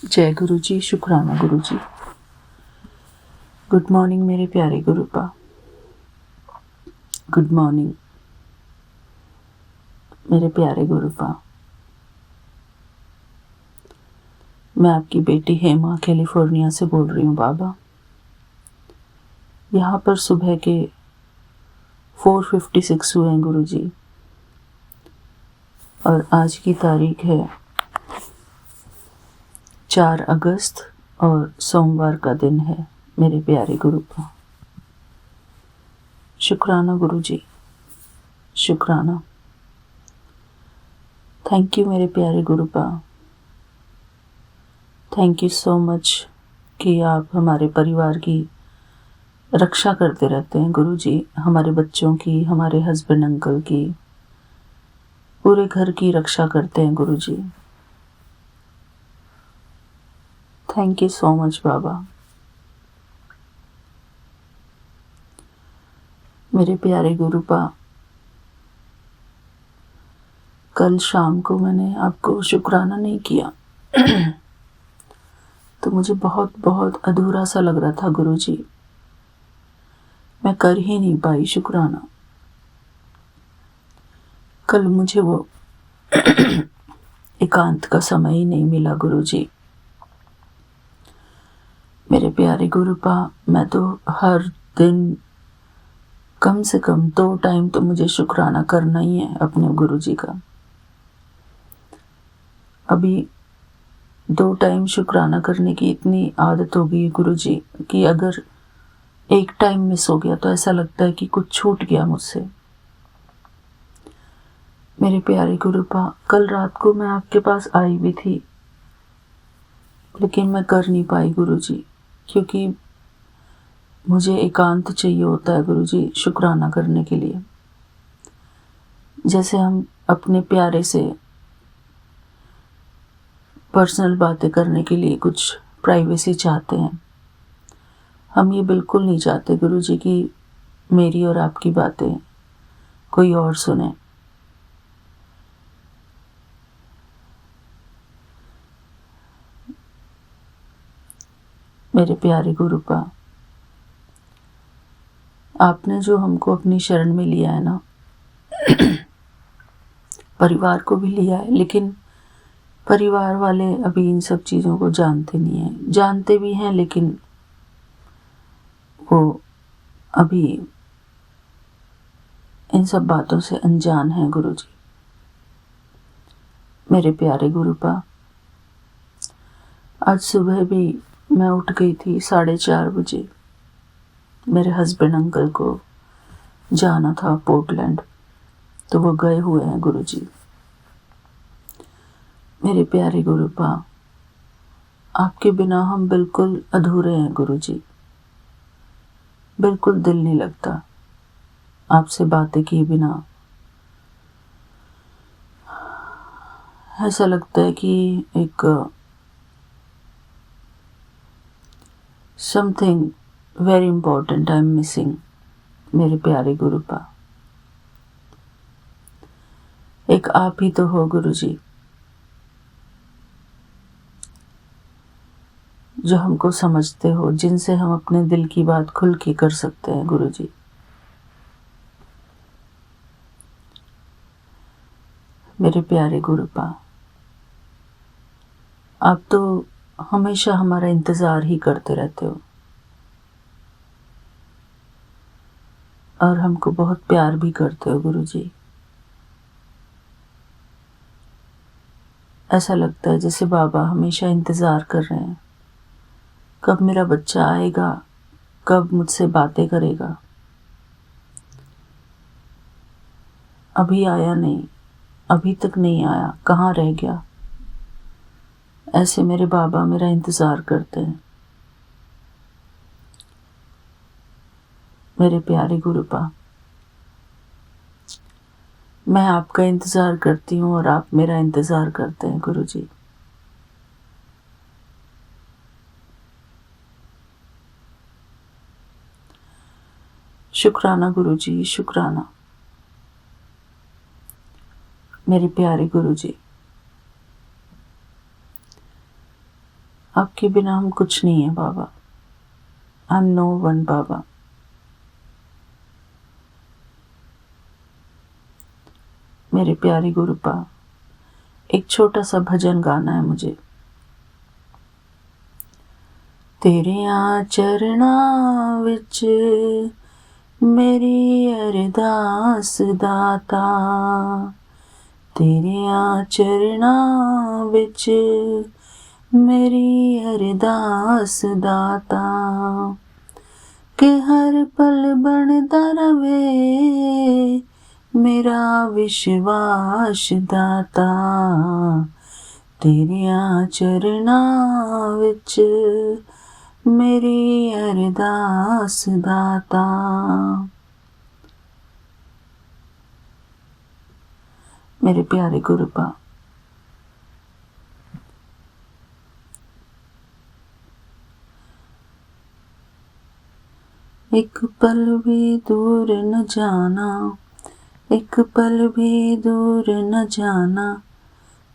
जय गुरु जी, शुक्राना गुरु जी। गुड मॉर्निंग मेरे प्यारे गुरुपा। गुड मॉर्निंग मेरे प्यारे गुरुपा। मैं आपकी बेटी हेमा कैलिफोर्निया से बोल रही हूँ बाबा। यहाँ पर सुबह के 4:56 हुए हैं गुरु जी, और आज की तारीख है 4 अगस्त और सोमवार का दिन है मेरे प्यारे गुरुपा। शुक्राना गुरु जी, शुक्राना। थैंक यू मेरे प्यारे गुरुपा। थैंक यू सो मच कि आप हमारे परिवार की रक्षा करते रहते हैं गुरु जी, हमारे बच्चों की, हमारे हस्बैंड अंकल की, पूरे घर की रक्षा करते हैं गुरु जी। थैंक यू सो मच बाबा। मेरे प्यारे गुरुपा, कल शाम को मैंने आपको शुक्राना नहीं किया तो मुझे बहुत बहुत अधूरा सा लग रहा था गुरु जी। मैं कर ही नहीं पाई शुक्राना। कल मुझे वो एकांत का समय ही नहीं मिला गुरु जी। मेरे प्यारे गुरुपा, मैं तो हर दिन कम से कम 2 टाइम तो मुझे शुक्राना करना ही है अपने गुरु जी का। अभी 2 टाइम शुक्राना करने की इतनी आदत हो गई है गुरु जी कि अगर एक टाइम मिस हो गया तो ऐसा लगता है कि कुछ छूट गया मुझसे। मेरे प्यारे गुरुपा, कल रात को मैं आपके पास आई भी थी, लेकिन मैं कर नहीं पाई गुरु जी, क्योंकि मुझे एकांत चाहिए होता है गुरु जी शुक्राना करने के लिए। जैसे हम अपने प्यारे से पर्सनल बातें करने के लिए कुछ प्राइवेसी चाहते हैं, हम ये बिल्कुल नहीं चाहते गुरु जी कि मेरी और आपकी बातें कोई और सुने। मेरे प्यारे गुरुपा, आपने जो हमको अपनी शरण में लिया है ना, परिवार को भी लिया है, लेकिन परिवार वाले अभी इन सब चीज़ों को जानते नहीं हैं, जानते भी हैं लेकिन वो अभी इन सब बातों से अनजान है गुरु जी। मेरे प्यारे गुरुपा, आज सुबह भी मैं उठ गई थी 4:30 बजे। मेरे हस्बैंड अंकल को जाना था पोर्टलैंड, तो वो गए हुए हैं गुरु जी। मेरे प्यारे गुरुपा, आपके बिना हम बिल्कुल अधूरे हैं गुरु जी। बिल्कुल दिल नहीं लगता आपसे बातें किए बिना। ऐसा लगता है कि एक something very important I am missing. मेरे प्यारे गुरुपा, एक आप ही तो हो गुरु जी, जो हमको समझते हो, जिनसे हम अपने दिल की बात खुल के कर सकते हैं गुरु जी। मेरे प्यारे गुरुपा, आप तो हमेशा हमारा इंतज़ार ही करते रहते हो और हमको बहुत प्यार भी करते हो गुरु जी। ऐसा लगता है जैसे बाबा हमेशा इंतज़ार कर रहे हैं, कब मेरा बच्चा आएगा, कब मुझसे बातें करेगा। अभी आया नहीं, अभी तक नहीं आया, कहाँ रह गया। ऐसे मेरे बाबा मेरा इंतज़ार करते हैं। मेरे प्यारे गुरुपा, मैं आपका इंतज़ार करती हूँ और आप मेरा इंतज़ार करते हैं गुरु जी। शुक्राना गुरु जी, शुक्राना। मेरे प्यारे गुरु जी, आपके बिना हम कुछ नहीं है बाबा। आई एम नो वन बाबा। मेरे प्यारे गुरुपा, एक छोटा सा भजन गाना है मुझे। तेरियां चरणां विच मेरी अरदास दाता, तेरियां चरणां विच मेरी अरदास दाता, कि हर पल बनदा रवे मेरा विश्वास दाता, तेरियां चरणां विच मेरी अरदास दाता। मेरे प्यारे गुरुपा, एक पल भी दूर न जाना, एक पल भी दूर न जाना,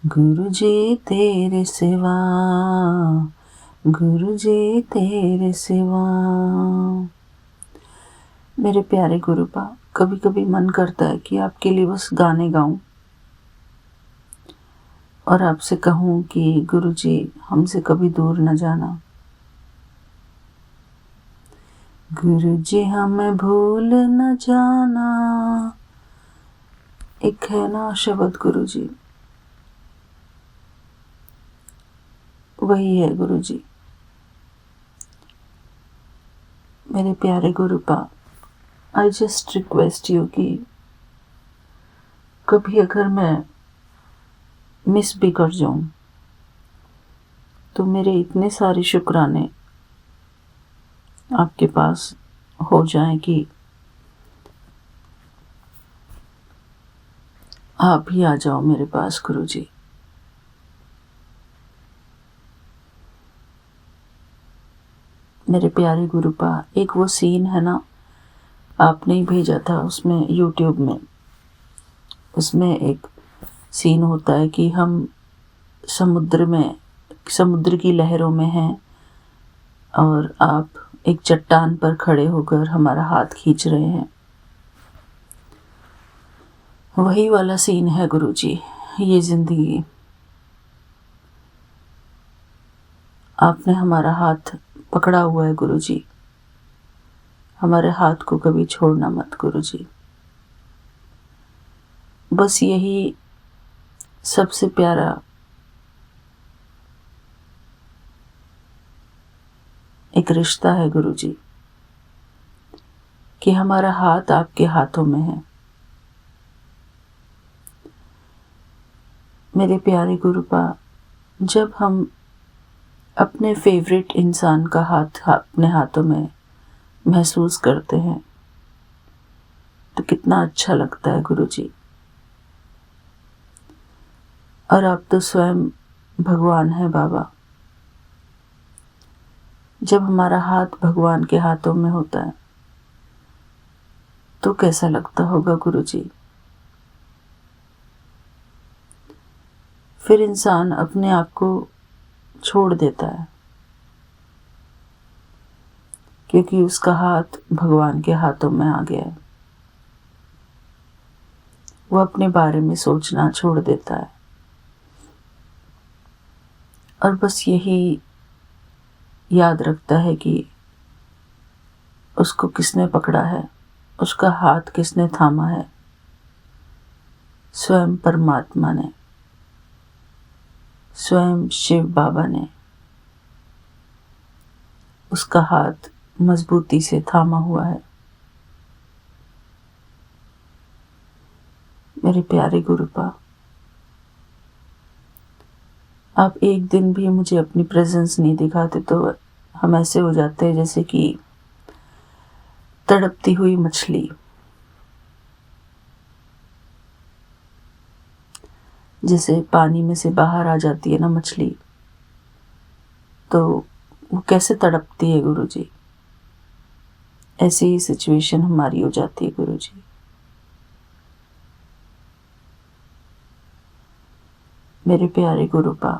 गुरु जी तेरे सिवा, गुरु जी तेरे सिवा। मेरे प्यारे गुरुपा, कभी कभी मन करता है कि आपके लिए बस गाने गाऊं और आपसे कहूं कि गुरु जी हमसे कभी दूर न जाना। गुरु जी हमें भूल न जाना, एक है ना शब्द गुरु जी, वही है गुरु जी। मेरे प्यारे गुरुपा, आई जस्ट रिक्वेस्ट यू कि कभी अगर मैं मिस भी कर जाऊं तो मेरे इतने सारे शुक्राने आपके पास हो जाएं कि आप ही आ जाओ मेरे पास गुरु जी। मेरे प्यारे गुरुपा, एक वो सीन है ना, आपने ही भेजा था उसमें यूट्यूब में, उसमें एक सीन होता है कि हम समुद्र की लहरों में हैं और आप एक चट्टान पर खड़े होकर हमारा हाथ खींच रहे हैं। वही वाला सीन है गुरुजी ये जिंदगी। आपने हमारा हाथ पकड़ा हुआ है गुरुजी, हमारे हाथ को कभी छोड़ना मत गुरुजी। बस यही सबसे प्यारा एक रिश्ता है गुरुजी कि हमारा हाथ आपके हाथों में है। मेरे प्यारे गुरुपा, जब हम अपने फेवरेट इंसान का हाथ अपने हाथों में महसूस करते हैं तो कितना अच्छा लगता है गुरुजी। और आप तो स्वयं भगवान है बाबा। जब हमारा हाथ भगवान के हाथों में होता है तो कैसा लगता होगा गुरुजी। फिर इंसान अपने आप को छोड़ देता है क्योंकि उसका हाथ भगवान के हाथों में आ गया है। वो अपने बारे में सोचना छोड़ देता है और बस यही याद रखता है कि उसको किसने पकड़ा है, उसका हाथ किसने थामा है। स्वयं परमात्मा ने, स्वयं शिव बाबा ने उसका हाथ मजबूती से थामा हुआ है। मेरे प्यारे गुरुपा, आप एक दिन भी मुझे अपनी प्रेजेंस नहीं दिखाते तो हम ऐसे हो जाते हैं जैसे कि तड़पती हुई मछली। जैसे पानी में से बाहर आ जाती है ना मछली, तो वो कैसे तड़पती है गुरुजी, ऐसी ही सिचुएशन हमारी हो जाती है गुरुजी। मेरे प्यारे गुरुपा,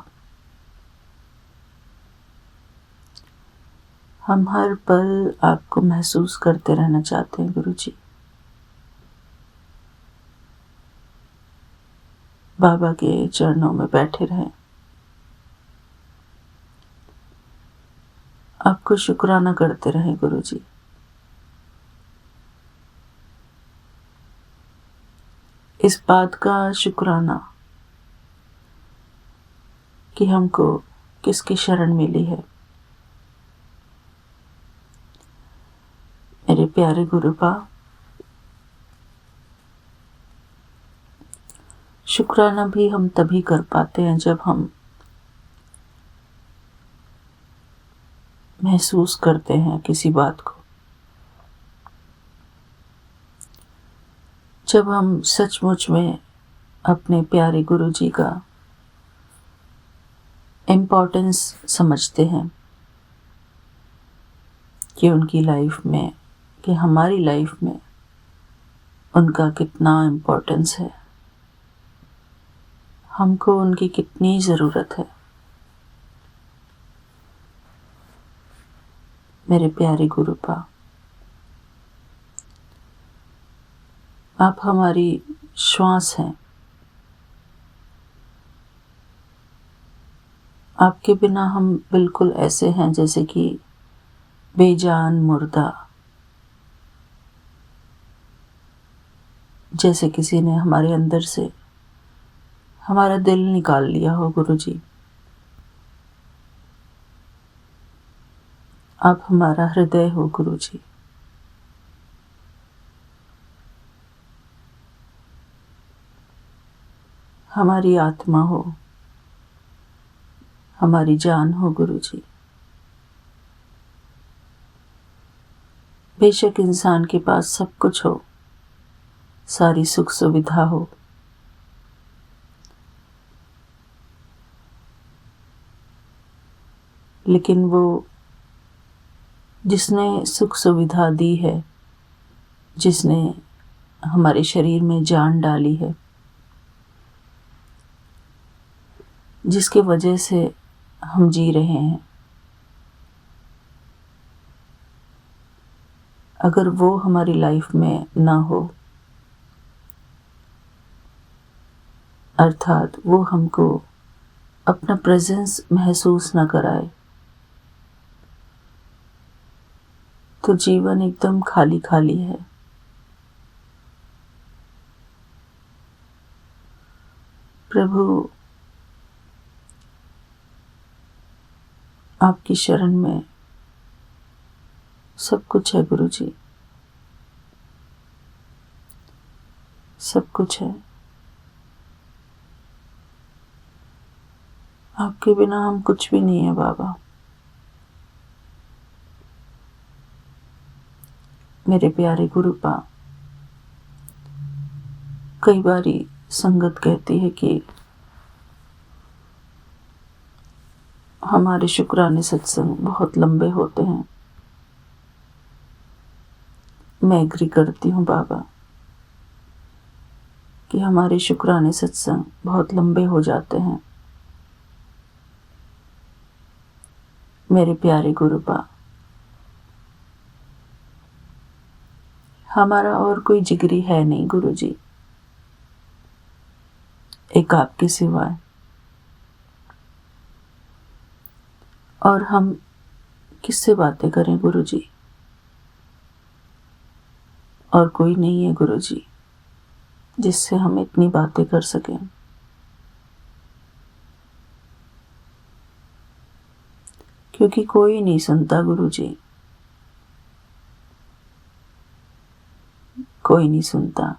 हम हर पल आपको महसूस करते रहना चाहते हैं गुरु जी। बाबा के चरणों में बैठे रहें, आपको शुक्राना करते रहें गुरु जी। इस बात का शुक्राना कि हमको किसकी शरण मिली है। मेरे प्यारे गुरुपा, शुक्राना भी हम तभी कर पाते हैं जब हम महसूस करते हैं किसी बात को, जब हम सचमुच में अपने प्यारे गुरु जी का इम्पोर्टेंस समझते हैं कि उनकी लाइफ में, कि हमारी लाइफ में उनका कितना इम्पोर्टेंस है, हमको उनकी कितनी ज़रूरत है। मेरे प्यारे गुरुपा, आप हमारी श्वास हैं। आपके बिना हम बिल्कुल ऐसे हैं जैसे कि बेजान मुर्दा, जैसे किसी ने हमारे अंदर से हमारा दिल निकाल लिया हो। गुरु जी, आप हमारा हृदय हो गुरु जी। हमारी आत्मा हो, हमारी जान हो गुरु जी। बेशक इंसान के पास सब कुछ हो, सारी सुख सुविधा हो, लेकिन वो जिसने सुख सुविधा दी है, जिसने हमारे शरीर में जान डाली है, जिसके वजह से हम जी रहे हैं, अगर वो हमारी लाइफ में ना हो, अर्थात वो हमको अपना प्रेजेंस महसूस ना कराए, तो जीवन एकदम खाली खाली है। प्रभु, आपकी शरण में सब कुछ है गुरु जी, सब कुछ है। आपके बिना हम कुछ भी नहीं है बाबा। मेरे प्यारे गुरुपा, कई बारी संगत कहती है कि हमारे शुक्राने सत्संग बहुत लंबे होते हैं। मैं एग्री करती हूँ बाबा कि हमारे शुक्राने सत्संग बहुत लंबे हो जाते हैं। मेरे प्यारे गुरुपा, हमारा और कोई जिगरी है नहीं गुरु जी, एक आपके सिवाय। और हम किससे बातें करें गुरु जी? और कोई नहीं है गुरु जी जिससे हम इतनी बातें कर सकें। क्योंकि कोई नहीं सुनता गुरु जी, कोई नहीं सुनता।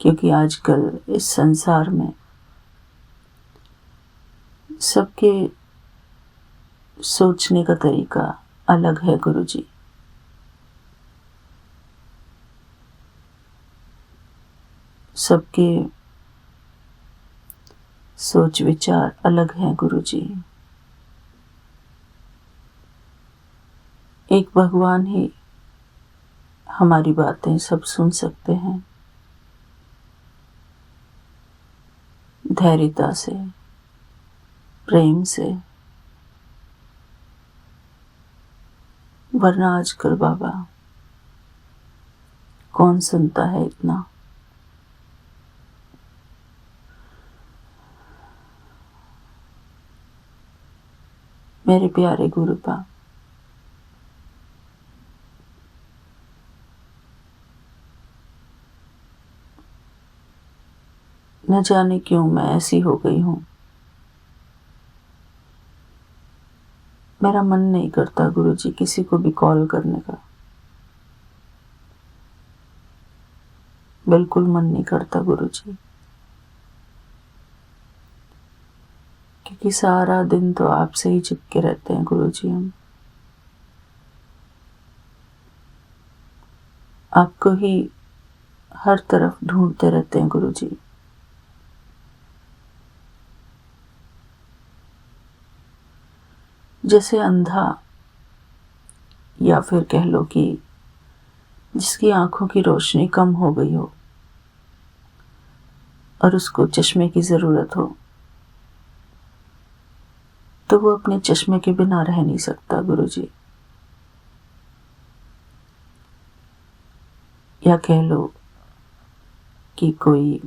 क्योंकि आजकल इस संसार में सबके सोचने का तरीका अलग है गुरु जी। सबके सोच विचार अलग हैं गुरु जी। एक भगवान ही हमारी बातें सब सुन सकते हैं, धैर्यता से, प्रेम से, वरना आजकल बाबा कौन सुनता है इतना। मेरे प्यारे गुरुपा, न जाने क्यों मैं ऐसी हो गई हूँ। मेरा मन नहीं करता गुरुजी किसी को भी कॉल करने का, बिल्कुल मन नहीं करता गुरुजी, क्योंकि सारा दिन तो आपसे ही चिपके रहते हैं गुरुजी। हम आपको ही हर तरफ ढूंढते रहते हैं गुरुजी। जैसे अंधा, या फिर कह लो कि जिसकी आंखों की रोशनी कम हो गई हो और उसको चश्मे की जरूरत हो, तो वो अपने चश्मे के बिना रह नहीं सकता गुरुजी। या कह लो कि कोई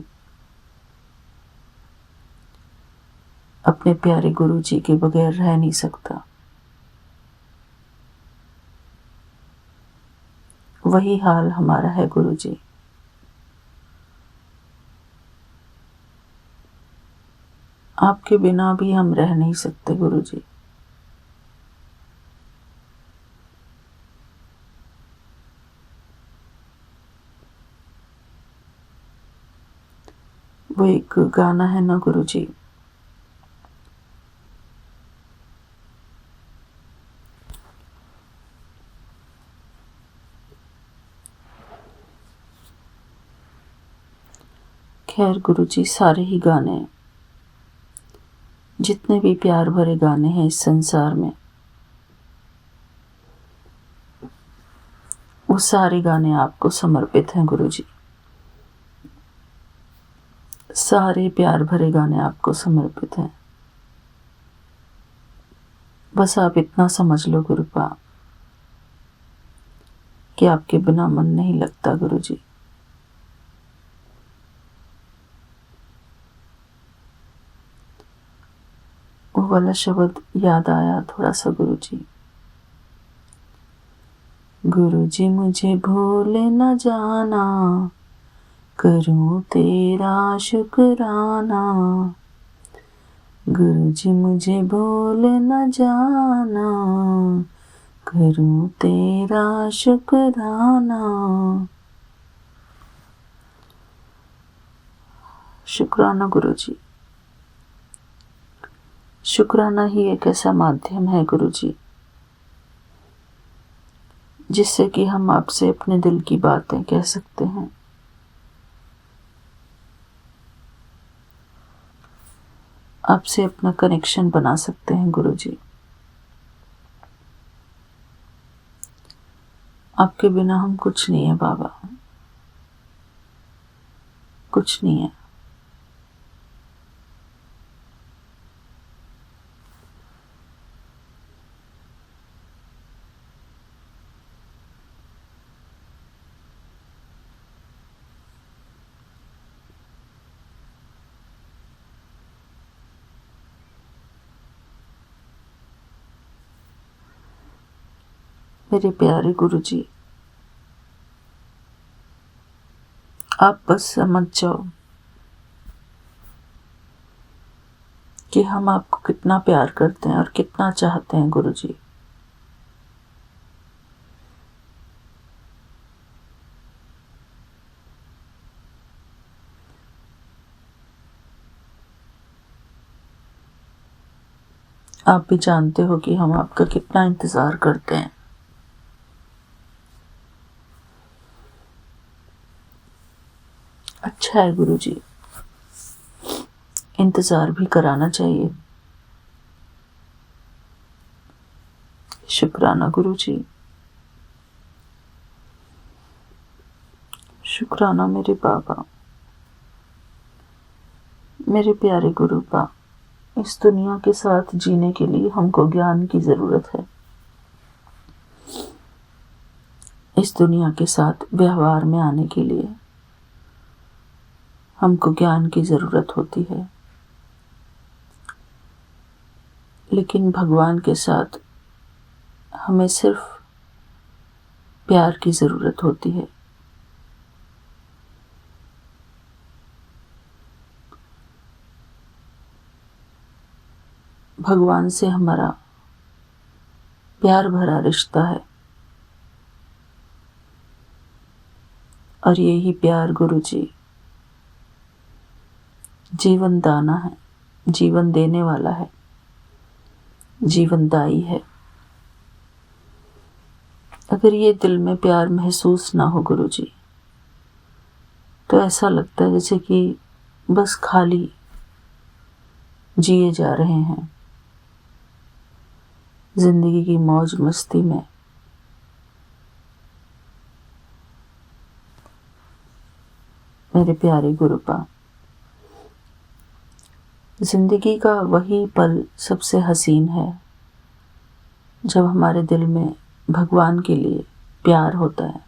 अपने प्यारे गुरुजी के बगैर रह नहीं सकता। वही हाल हमारा है गुरुजी। आपके बिना भी हम रह नहीं सकते गुरुजी। वो एक गाना है ना गुरुजी, खैर गुरुजी, सारे ही गाने, जितने भी प्यार भरे गाने हैं इस संसार में, वो सारे गाने आपको समर्पित हैं गुरुजी। सारे प्यार भरे गाने आपको समर्पित हैं। बस आप इतना समझ लो गुरुपा कि आपके बिना मन नहीं लगता गुरुजी। वो वाला शब्द याद आया थोड़ा सा गुरुजी। गुरुजी मुझे भूल न जाना, करूं तेरा शुक्राना। गुरुजी मुझे भूल न जाना, करूं तेरा शुक्राना। शुक्राना गुरुजी, शुक्राना ही एक ऐसा माध्यम है गुरुजी, जिससे कि हम आपसे अपने दिल की बातें कह सकते हैं। आपसे अपना कनेक्शन बना सकते हैं गुरुजी। आपके बिना हम कुछ नहीं है बाबा, कुछ नहीं है। मेरे प्यारे गुरुजी, आप बस समझ जाओ कि हम आपको कितना प्यार करते हैं और कितना चाहते हैं गुरुजी। आप भी जानते हो कि हम आपका कितना इंतजार करते हैं। अच्छा है गुरुजी, इंतजार भी कराना चाहिए। शुक्राना गुरुजी, शुक्राना मेरे बाबा, मेरे प्यारे गुरुपा। इस दुनिया के साथ जीने के लिए हमको ज्ञान की ज़रूरत है। इस दुनिया के साथ व्यवहार में आने के लिए हमको ज्ञान की ज़रूरत होती है। लेकिन भगवान के साथ हमें सिर्फ प्यार की ज़रूरत होती है। भगवान से हमारा प्यार भरा रिश्ता है और यही प्यार गुरुजी जीवन दाना है, जीवन देने वाला है, जीवनदायी है। अगर ये दिल में प्यार महसूस ना हो गुरुजी, तो ऐसा लगता है जैसे कि बस खाली जिए जा रहे हैं जिंदगी की मौज मस्ती में। मेरे प्यारे गुरुपा, जिंदगी का वही पल सबसे हसीन है जब हमारे दिल में भगवान के लिए प्यार होता है।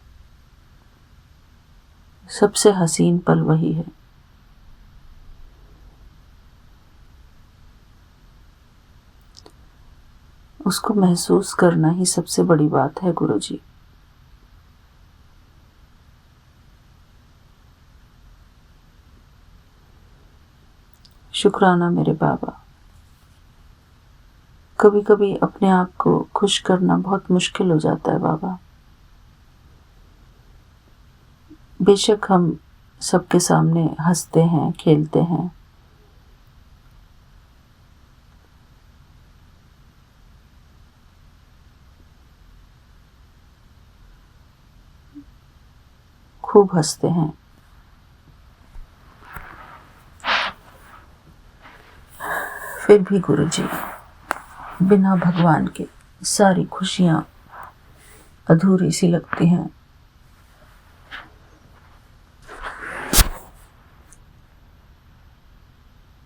सबसे हसीन पल वही है। उसको महसूस करना ही सबसे बड़ी बात है गुरुजी। शुक्राना मेरे बाबा। कभी कभी अपने आप को खुश करना बहुत मुश्किल हो जाता है बाबा। बेशक हम सबके सामने हंसते हैं, खेलते हैं, खूब हंसते हैं, फिर भी गुरुजी बिना भगवान के सारी खुशियां अधूरी सी लगती हैं।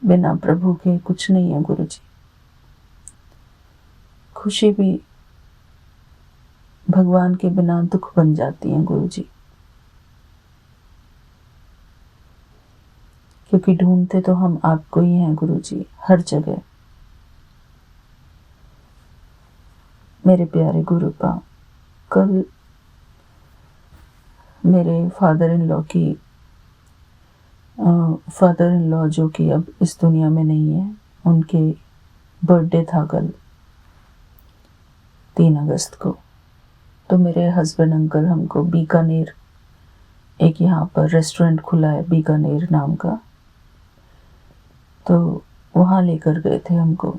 बिना प्रभु के कुछ नहीं है गुरुजी। खुशी भी भगवान के बिना दुख बन जाती है गुरुजी। क्योंकि ढूंढते तो हम आपको ही हैं गुरुजी, हर जगह। मेरे प्यारे गुरुपा, कल मेरे फादर इन लॉ जो कि अब इस दुनिया में नहीं है, उनके बर्थडे था कल 3 अगस्त को। तो मेरे हस्बैंड अंकल हमको बीकानेर, एक यहाँ पर रेस्टोरेंट खुला है बीकानेर नाम का, तो वहाँ लेकर गए थे हमको।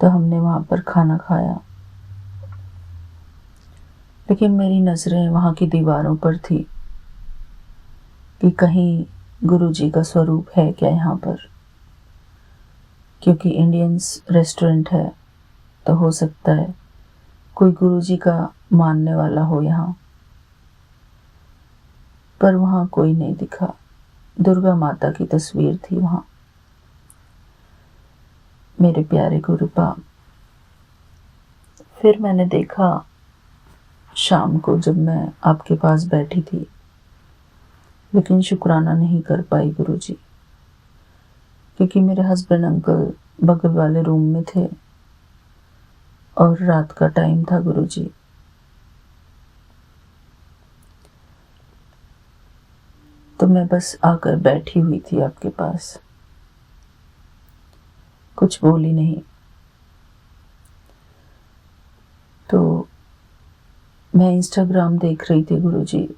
तो हमने वहाँ पर खाना खाया, लेकिन मेरी नज़रें वहाँ की दीवारों पर थी कि कहीं गुरुजी का स्वरूप है क्या यहाँ पर। क्योंकि इंडियंस रेस्टोरेंट है तो हो सकता है कोई गुरुजी का मानने वाला हो यहाँ। पर वहाँ कोई नहीं दिखा। दुर्गा माता की तस्वीर थी वहाँ। मेरे प्यारे गुरुपा, फिर मैंने देखा शाम को जब मैं आपके पास बैठी थी, लेकिन शुक्राना नहीं कर पाई गुरुजी, क्योंकि मेरे हस्बैंड अंकल बगल वाले रूम में थे और रात का टाइम था गुरुजी। तो मैं बस आकर बैठी हुई थी आपके पास, कुछ बोली नहीं। तो मैं इंस्टाग्राम देख रही थी गुरुजी,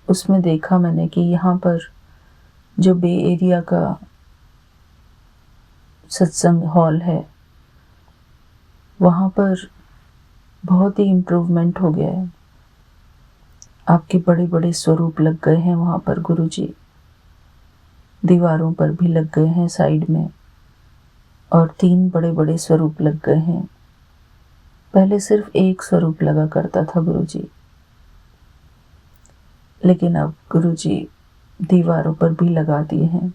उसमें देखा मैंने कि यहाँ पर जो बे एरिया का सत्संग हॉल है, वहाँ पर बहुत ही इम्प्रूवमेंट हो गया है। आपके बड़े बड़े स्वरूप लग गए हैं वहाँ पर गुरुजी, दीवारों पर भी लग गए हैं साइड में, और 3 बड़े बड़े स्वरूप लग गए हैं। पहले सिर्फ एक स्वरूप लगा करता था गुरुजी, लेकिन अब गुरुजी दीवारों पर भी लगा दिए हैं।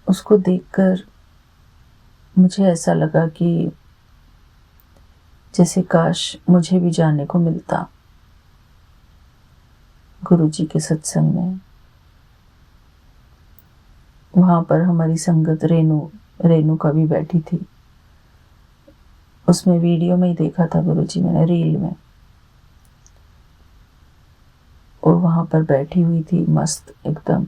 उसको देखकर मुझे ऐसा लगा कि जैसे काश मुझे भी जाने को मिलता गुरुजी के सत्संग में। वहाँ पर हमारी संगत रेणुका भी बैठी थी। उसमें वीडियो में ही देखा था गुरुजी, मैंने रील में। और वहाँ पर बैठी हुई थी मस्त एकदम।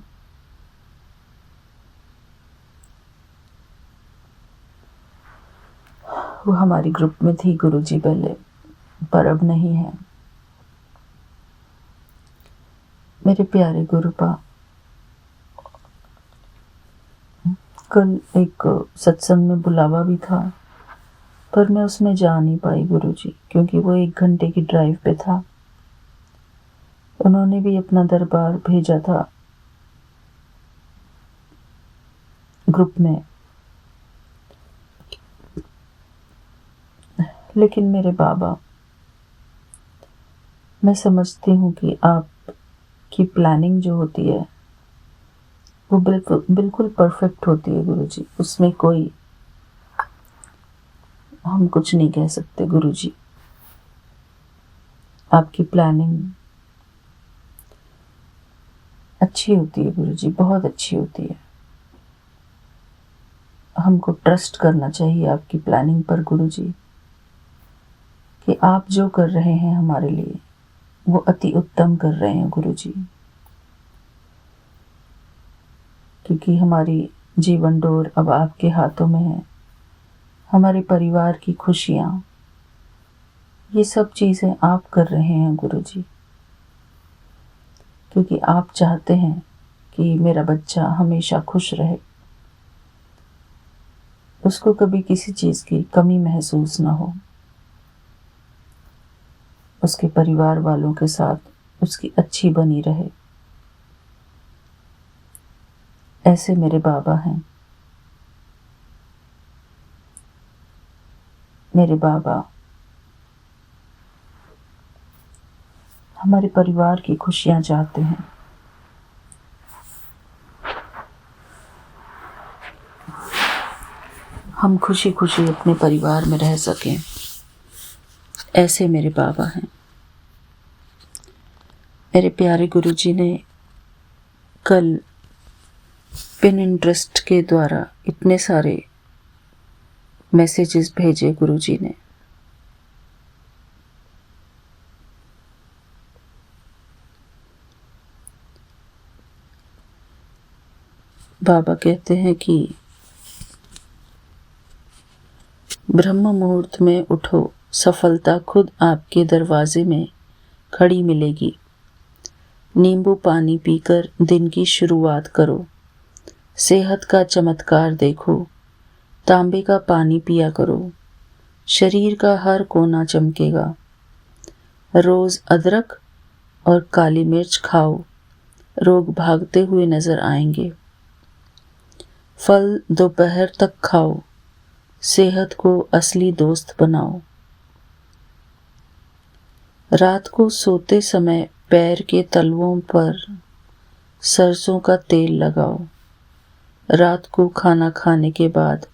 वो हमारी ग्रुप में थी गुरुजी पहले, पर अब नहीं है। मेरे प्यारे गुरुपा, कल एक सत्संग में बुलावा भी था, पर मैं उसमें जा नहीं पाई गुरुजी, क्योंकि वो 1 घंटे की ड्राइव पे था। उन्होंने भी अपना दरबार भेजा था ग्रुप में, लेकिन मेरे बाबा, मैं समझती हूँ कि आपकी प्लानिंग जो होती है वो बिल्कुल परफेक्ट होती है गुरुजी। उसमें कोई हम कुछ नहीं कह सकते गुरुजी। आपकी प्लानिंग अच्छी होती है गुरुजी, बहुत अच्छी होती है। हमको ट्रस्ट करना चाहिए आपकी प्लानिंग पर गुरुजी, कि आप जो कर रहे हैं हमारे लिए वो अति उत्तम कर रहे हैं गुरुजी। क्योंकि हमारी जीवन डोर अब आपके हाथों में है। हमारे परिवार की खुशियाँ, ये सब चीज़ें आप कर रहे हैं गुरुजी, क्योंकि आप चाहते हैं कि मेरा बच्चा हमेशा खुश रहे, उसको कभी किसी चीज़ की कमी महसूस ना हो, उसके परिवार वालों के साथ उसकी अच्छी बनी रहे। ऐसे मेरे बाबा हैं। मेरे बाबा हमारे परिवार की खुशियाँ चाहते हैं। हम खुशी खुशी अपने परिवार में रह सकें, ऐसे मेरे बाबा हैं। मेरे प्यारे गुरुजी ने कल पिनिंटरेस्ट के द्वारा इतने सारे मैसेजेस भेजे गुरुजी ने। बाबा कहते हैं कि ब्रह्म मुहूर्त में उठो, सफलता खुद आपके दरवाजे में खड़ी मिलेगी। नींबू पानी पीकर दिन की शुरुआत करो। सेहत का चमत्कार देखो, तांबे का पानी पिया करो। शरीर का हर कोना चमकेगा। रोज अदरक और काली मिर्च खाओ, रोग भागते हुए नजर आएंगे। फल दोपहर तक खाओ, सेहत को असली दोस्त बनाओ। रात को सोते समय पैर के तलवों पर सरसों का तेल लगाओ। रात को खाना खाने के बाद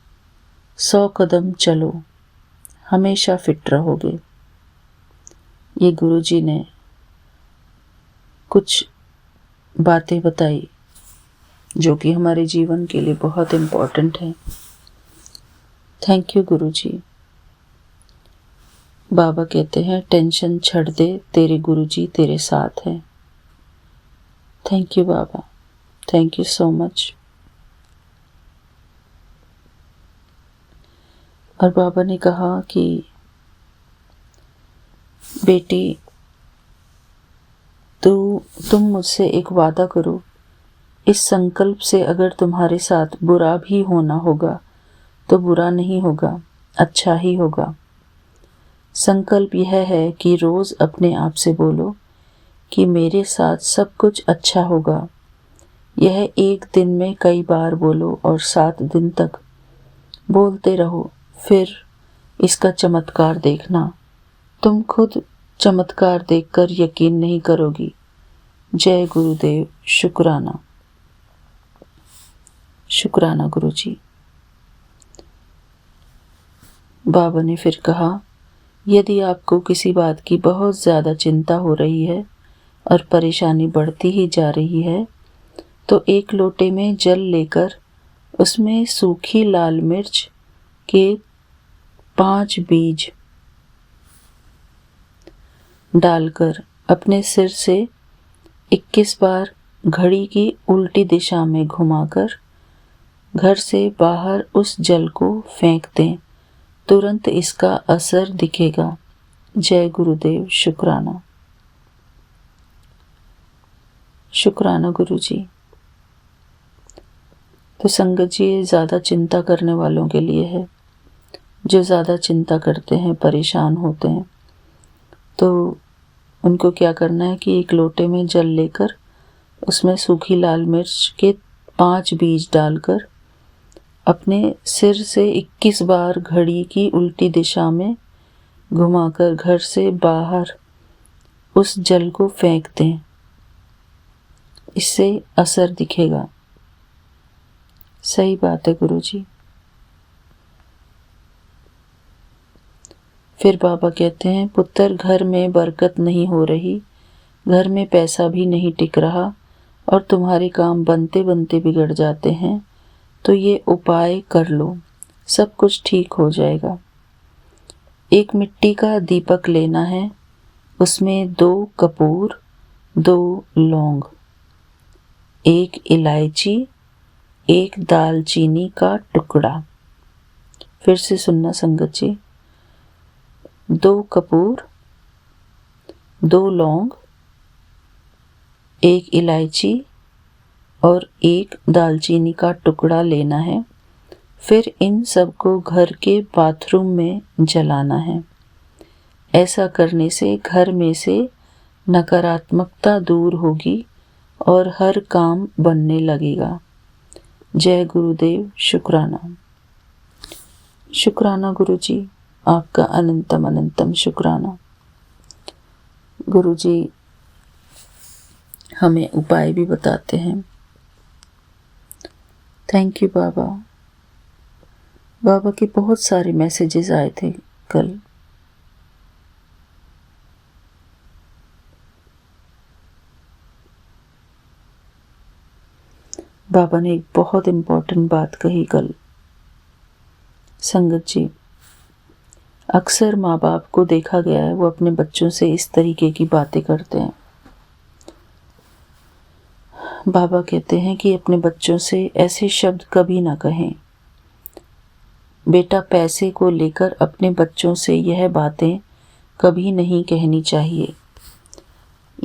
100 कदम चलो, हमेशा फिट रहोगे। ये गुरुजी ने कुछ बातें बताई जो कि हमारे जीवन के लिए बहुत इम्पोर्टेंट है। थैंक यू गुरुजी। बाबा कहते हैं टेंशन छੱਡ दे, तेरे गुरुजी तेरे साथ हैं। Thank you Baba, thank you so much. और बाबा ने कहा कि बेटी, तुम मुझसे एक वादा करो। इस संकल्प से अगर तुम्हारे साथ बुरा भी होना होगा तो बुरा नहीं होगा, अच्छा ही होगा। संकल्प यह है कि रोज अपने आप से बोलो कि मेरे साथ सब कुछ अच्छा होगा। यह 1 दिन में कई बार बोलो और 7 दिन तक बोलते रहो, फिर इसका चमत्कार देखना। तुम खुद चमत्कार देखकर यकीन नहीं करोगी। जय गुरुदेव, शुक्राना। शुक्राना गुरुजी। बाबा ने फिर कहा, यदि आपको किसी बात की बहुत ज़्यादा चिंता हो रही है और परेशानी बढ़ती ही जा रही है, तो एक लोटे में जल लेकर उसमें सूखी लाल मिर्च के 5 बीज डालकर अपने सिर से 21 बार घड़ी की उल्टी दिशा में घुमाकर घर से बाहर उस जल को फेंक दें। तुरंत इसका असर दिखेगा। जय गुरुदेव। शुक्राना। शुक्राना गुरुजी। तो संगत जी, ये ज़्यादा चिंता करने वालों के लिए है, जो ज़्यादा चिंता करते हैं, परेशान होते हैं, तो उनको क्या करना है कि एक लोटे में जल लेकर उसमें सूखी लाल मिर्च के 5 बीज डालकर अपने सिर से 21 बार घड़ी की उल्टी दिशा में घुमाकर घर से बाहर उस जल को फेंक दें। इससे असर दिखेगा। सही बात है गुरुजी। फिर बाबा कहते हैं, पुत्र, घर में बरकत नहीं हो रही, घर में पैसा भी नहीं टिक रहा और तुम्हारे काम बनते बनते बिगड़ जाते हैं, तो ये उपाय कर लो, सब कुछ ठीक हो जाएगा। एक मिट्टी का दीपक लेना है, उसमें 2 कपूर, 2 लौंग, 1 इलायची, 1 दालचीनी का टुकड़ा। फिर से सुनना संगत जी। 2 कपूर, 2 लौंग, 1 इलायची और 1 दालचीनी का टुकड़ा लेना है। फिर इन सब को घर के बाथरूम में जलाना है। ऐसा करने से घर में से नकारात्मकता दूर होगी और हर काम बनने लगेगा। जय गुरुदेव। शुक्राना। शुक्राना गुरुजी, आपका अनंतम अनंतम शुक्राना। गुरुजी हमें उपाय भी बताते हैं। थैंक यू बाबा। बाबा के बहुत सारे मैसेजेस आए थे कल। बाबा ने एक बहुत इम्पोर्टेंट बात कही कल। संगत जी, अक्सर माँ बाप को देखा गया है, वो अपने बच्चों से इस तरीके की बातें करते हैं। बाबा कहते हैं कि अपने बच्चों से ऐसे शब्द कभी ना कहें। बेटा, पैसे को लेकर अपने बच्चों से यह बातें कभी नहीं कहनी चाहिए।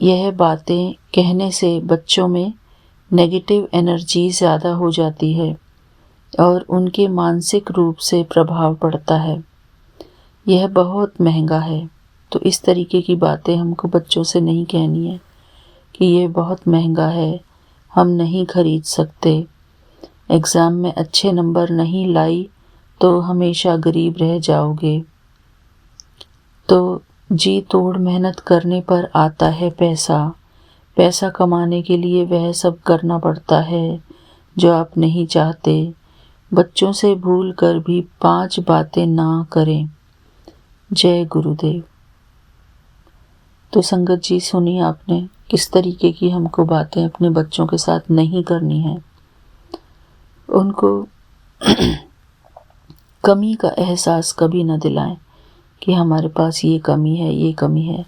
यह बातें कहने से बच्चों में नेगेटिव एनर्जी ज़्यादा हो जाती है और उनके मानसिक रूप से प्रभाव पड़ता है। यह बहुत महंगा है, तो इस तरीके की बातें हमको बच्चों से नहीं कहनी है कि ये बहुत महंगा है, हम नहीं खरीद सकते, एग्ज़ाम में अच्छे नंबर नहीं लाई तो हमेशा गरीब रह जाओगे। तो जी तोड़ मेहनत करने पर आता है पैसा। पैसा कमाने के लिए वह सब करना पड़ता है जो आप नहीं चाहते। बच्चों से भूल कर भी 5 बातें ना करें। जय गुरुदेव। तो संगत जी, सुनी आपने किस तरीके की हमको बातें अपने बच्चों के साथ नहीं करनी है। उनको कमी का एहसास कभी न दिलाएं कि हमारे पास ये कमी है, ये कमी है,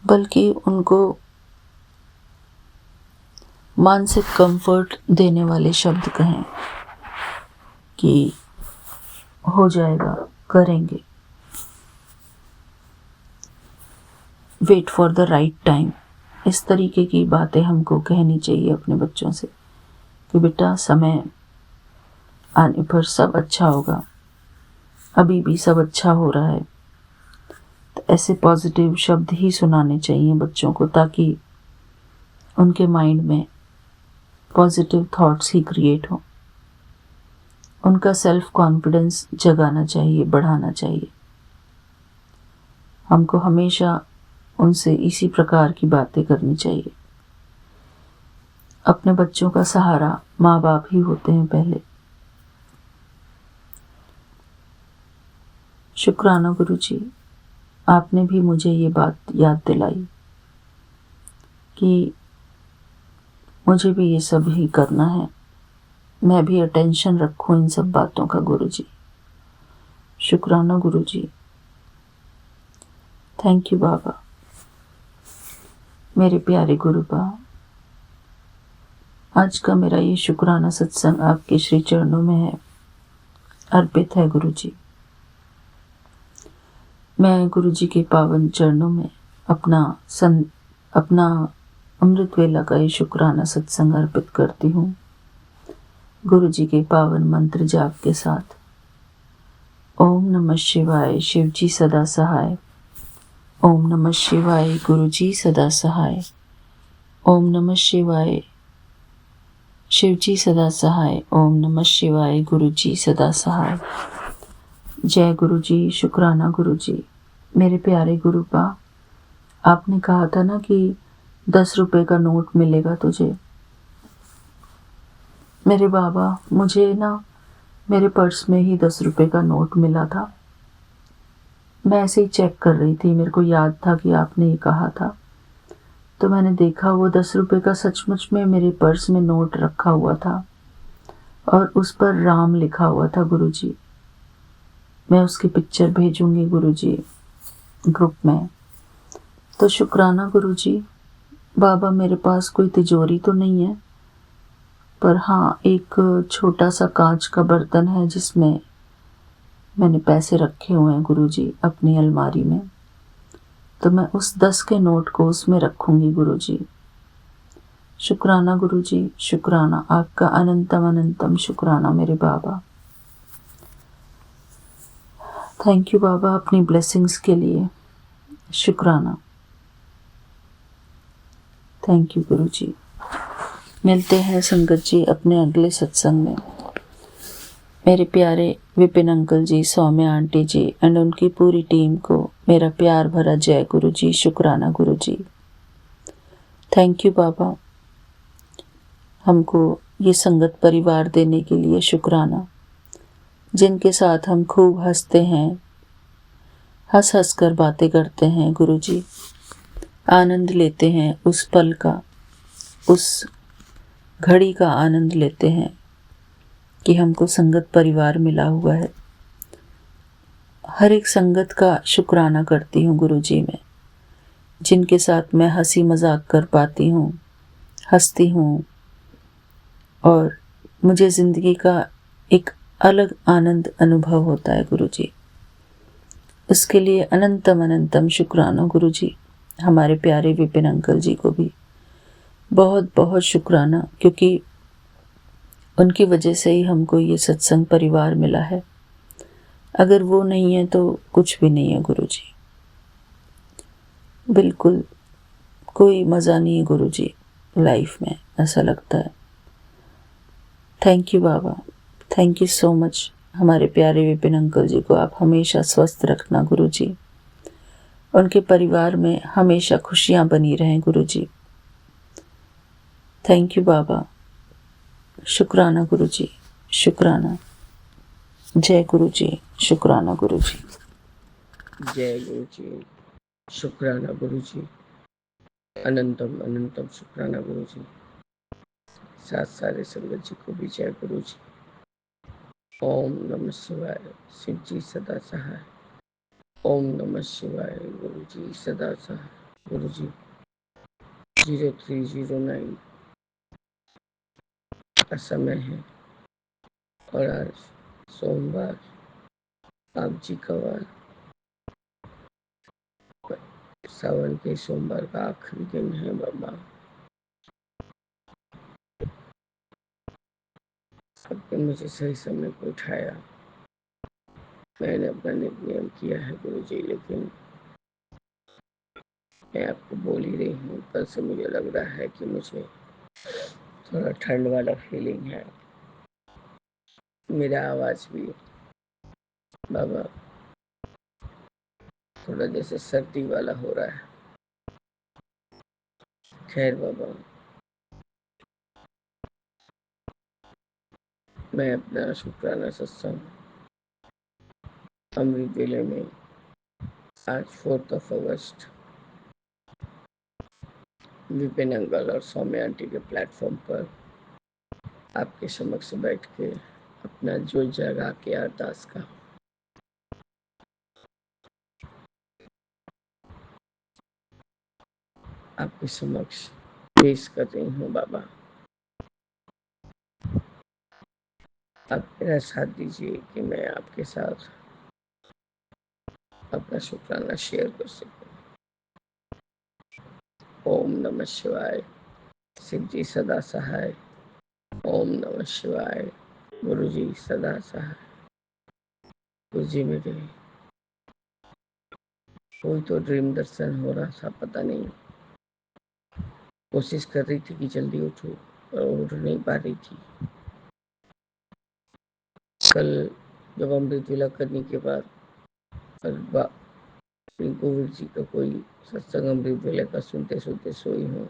बल्कि उनको मानसिक कंफर्ट देने वाले शब्द कहें कि हो जाएगा, करेंगे, wait for the right time. इस तरीके की बातें हमको कहनी चाहिए अपने बच्चों से कि बेटा, समय आने पर सब अच्छा होगा, अभी भी सब अच्छा हो रहा है। तो ऐसे पॉजिटिव शब्द ही सुनाने चाहिए बच्चों को, ताकि उनके माइंड में पॉजिटिव थॉट्स ही क्रिएट हो। उनका सेल्फ कॉन्फिडेंस जगाना चाहिए, बढ़ाना चाहिए। हमको हमेशा उनसे इसी प्रकार की बातें करनी चाहिए। अपने बच्चों का सहारा माँ बाप ही होते हैं पहले। शुक्राना गुरुजी, आपने भी मुझे ये बात याद दिलाई कि मुझे भी ये सब ही करना है, मैं भी अटेंशन रखूं इन सब बातों का गुरुजी। शुक्राना गुरुजी। थैंक यू बाबा। मेरे प्यारे गुरुबा, आज का मेरा ये शुक्राना सत्संग आपके श्री चरणों में है, अर्पित है गुरुजी। मैं गुरुजी के पावन चरणों में अपना अमृत वेला का ये शुक्राना सत्संग अर्पित करती हूँ, गुरुजी के पावन मंत्र जाप के साथ। ओम नमः शिवाय, शिवजी सदा सहाय। ओम नमः शिवाय, गुरुजी सदा सहाय। ओम नमः शिवाय, शिवजी सदा सहाय। ओम नमः शिवाय, गुरुजी सदा सहाय। जय गुरुजी। शुक्राना गुरुजी। मेरे प्यारे गुरुबा, आपने कहा था ना कि 10 रुपए का नोट मिलेगा तुझे। मेरे बाबा, मुझे ना मेरे पर्स में ही 10 रुपए का नोट मिला था। मैं ऐसे ही चेक कर रही थी, मेरे को याद था कि आपने ये कहा था, तो मैंने देखा वो 10 रुपए का सचमुच में मेरे पर्स में नोट रखा हुआ था और उस पर राम लिखा हुआ था गुरुजी। मैं उसकी पिक्चर भेजूंगी गुरुजी ग्रुप में। तो शुक्राना गुरुजी। बाबा, मेरे पास कोई तिजोरी तो नहीं है, पर हाँ, एक छोटा सा कांच का बर्तन है जिसमें मैंने पैसे रखे हुए हैं गुरुजी अपनी अलमारी में। तो मैं उस 10 के नोट को उसमें रखूंगी गुरुजी। शुक्राना गुरुजी, शुक्राना, आपका अनंतम अनंतम शुक्राना मेरे बाबा। थैंक यू बाबा अपनी ब्लेसिंग्स के लिए। शुक्राना। थैंक यू गुरुजी। मिलते हैं संगत जी अपने अगले सत्संग में। मेरे प्यारे Vipin uncle ji, Saumya aunty ji and उनकी पूरी टीम को मेरा प्यार भरा जय गुरुजी। शुक्राना गुरुजी। थैंक यू बाबा, हमको ये संगत परिवार देने के लिए शुक्राना, जिनके साथ हम खूब हंसते हैं, हंस हंस कर बातें करते हैं गुरुजी, आनंद लेते हैं उस पल का, उस घड़ी का आनंद लेते हैं कि हमको संगत परिवार मिला हुआ है। हर एक संगत का शुक्राना करती हूँ गुरुजी मैं, जिनके साथ मैं हंसी मजाक कर पाती हूँ, हंसती हूँ और मुझे ज़िंदगी का एक अलग आनंद अनुभव होता है गुरुजी। इसके लिए अनंतम अनंतम शुक्राना गुरुजी। हमारे प्यारे विपिन अंकल जी को भी बहुत बहुत शुक्राना, क्योंकि उनकी वजह से ही हमको ये सत्संग परिवार मिला है। अगर वो नहीं है तो कुछ भी नहीं है गुरुजी। बिल्कुल कोई मज़ा नहीं है गुरुजी लाइफ में, ऐसा लगता है। Thank you Baba, thank you so much. हमारे प्यारे विपिन अंकल जी को आप हमेशा स्वस्थ रखना गुरुजी, उनके परिवार में हमेशा खुशियाँ बनी रहें गुरुजी। थैंक यू बाबा। शुक्राना गुरुजी, शुक्राना। जय गुरुजी। शुक्राना गुरुजी। जय गुरुजी। शुक्राना गुरुजी। अनंतम अनंतम शुक्राना गुरुजी। साथ सारे संगत जी को भी जय गुरुजी। ओम नमः शिवाय, शिव जी सदा सहाय। ओम नमः शिवाय, गुरुजी सदा सहाय। गुरुजी 0309 का समय है और आज सोमवार, आप जी का वार, सावन के सोमवार का आखिरी दिन है बाबा। आपने मुझे सही समय पर उठाया। मैंने अपना नियम किया है गुरुजी, लेकिन मैं आपको बोल ही रही हूँ। कल से मुझे लग रहा है कि मुझे थोड़ा ठंड वाला फीलिंग है। मेरा आवाज भी बाबा थोड़ा जैसे सर्दी वाला हो रहा है। खैर बाबा, मैं अपना शुक्राना सत्संग अमृत वेले में आज 4 अगस्त विपिन अंकल और सौम्या आंटी के प्लेटफॉर्म पर आपके समक्ष बैठ के अपना जो जगा के अरदास का आपके समक्ष पेश कर रही हूँ। बाबा, आप मेरा साथ दीजिए कि मैं आपके साथ अपना शुक्राना शेयर कर सकूं। ओम नमः शिवाय। शिव जी सदा सहाय। ओम नमः शिवाय। गुरु जी सदा सहाय। गुरु जी मेरे कोई तो ड्रीम दर्शन हो रहा था, पता नहीं, कोशिश कर रही थी कि जल्दी उठूं पर उठ नहीं पा रही थी। कल जब अमृत वेला करने के बाद रिंकू जी का कोई सत्संग अमृत वेला का सुनते सुनते सोई हूँ,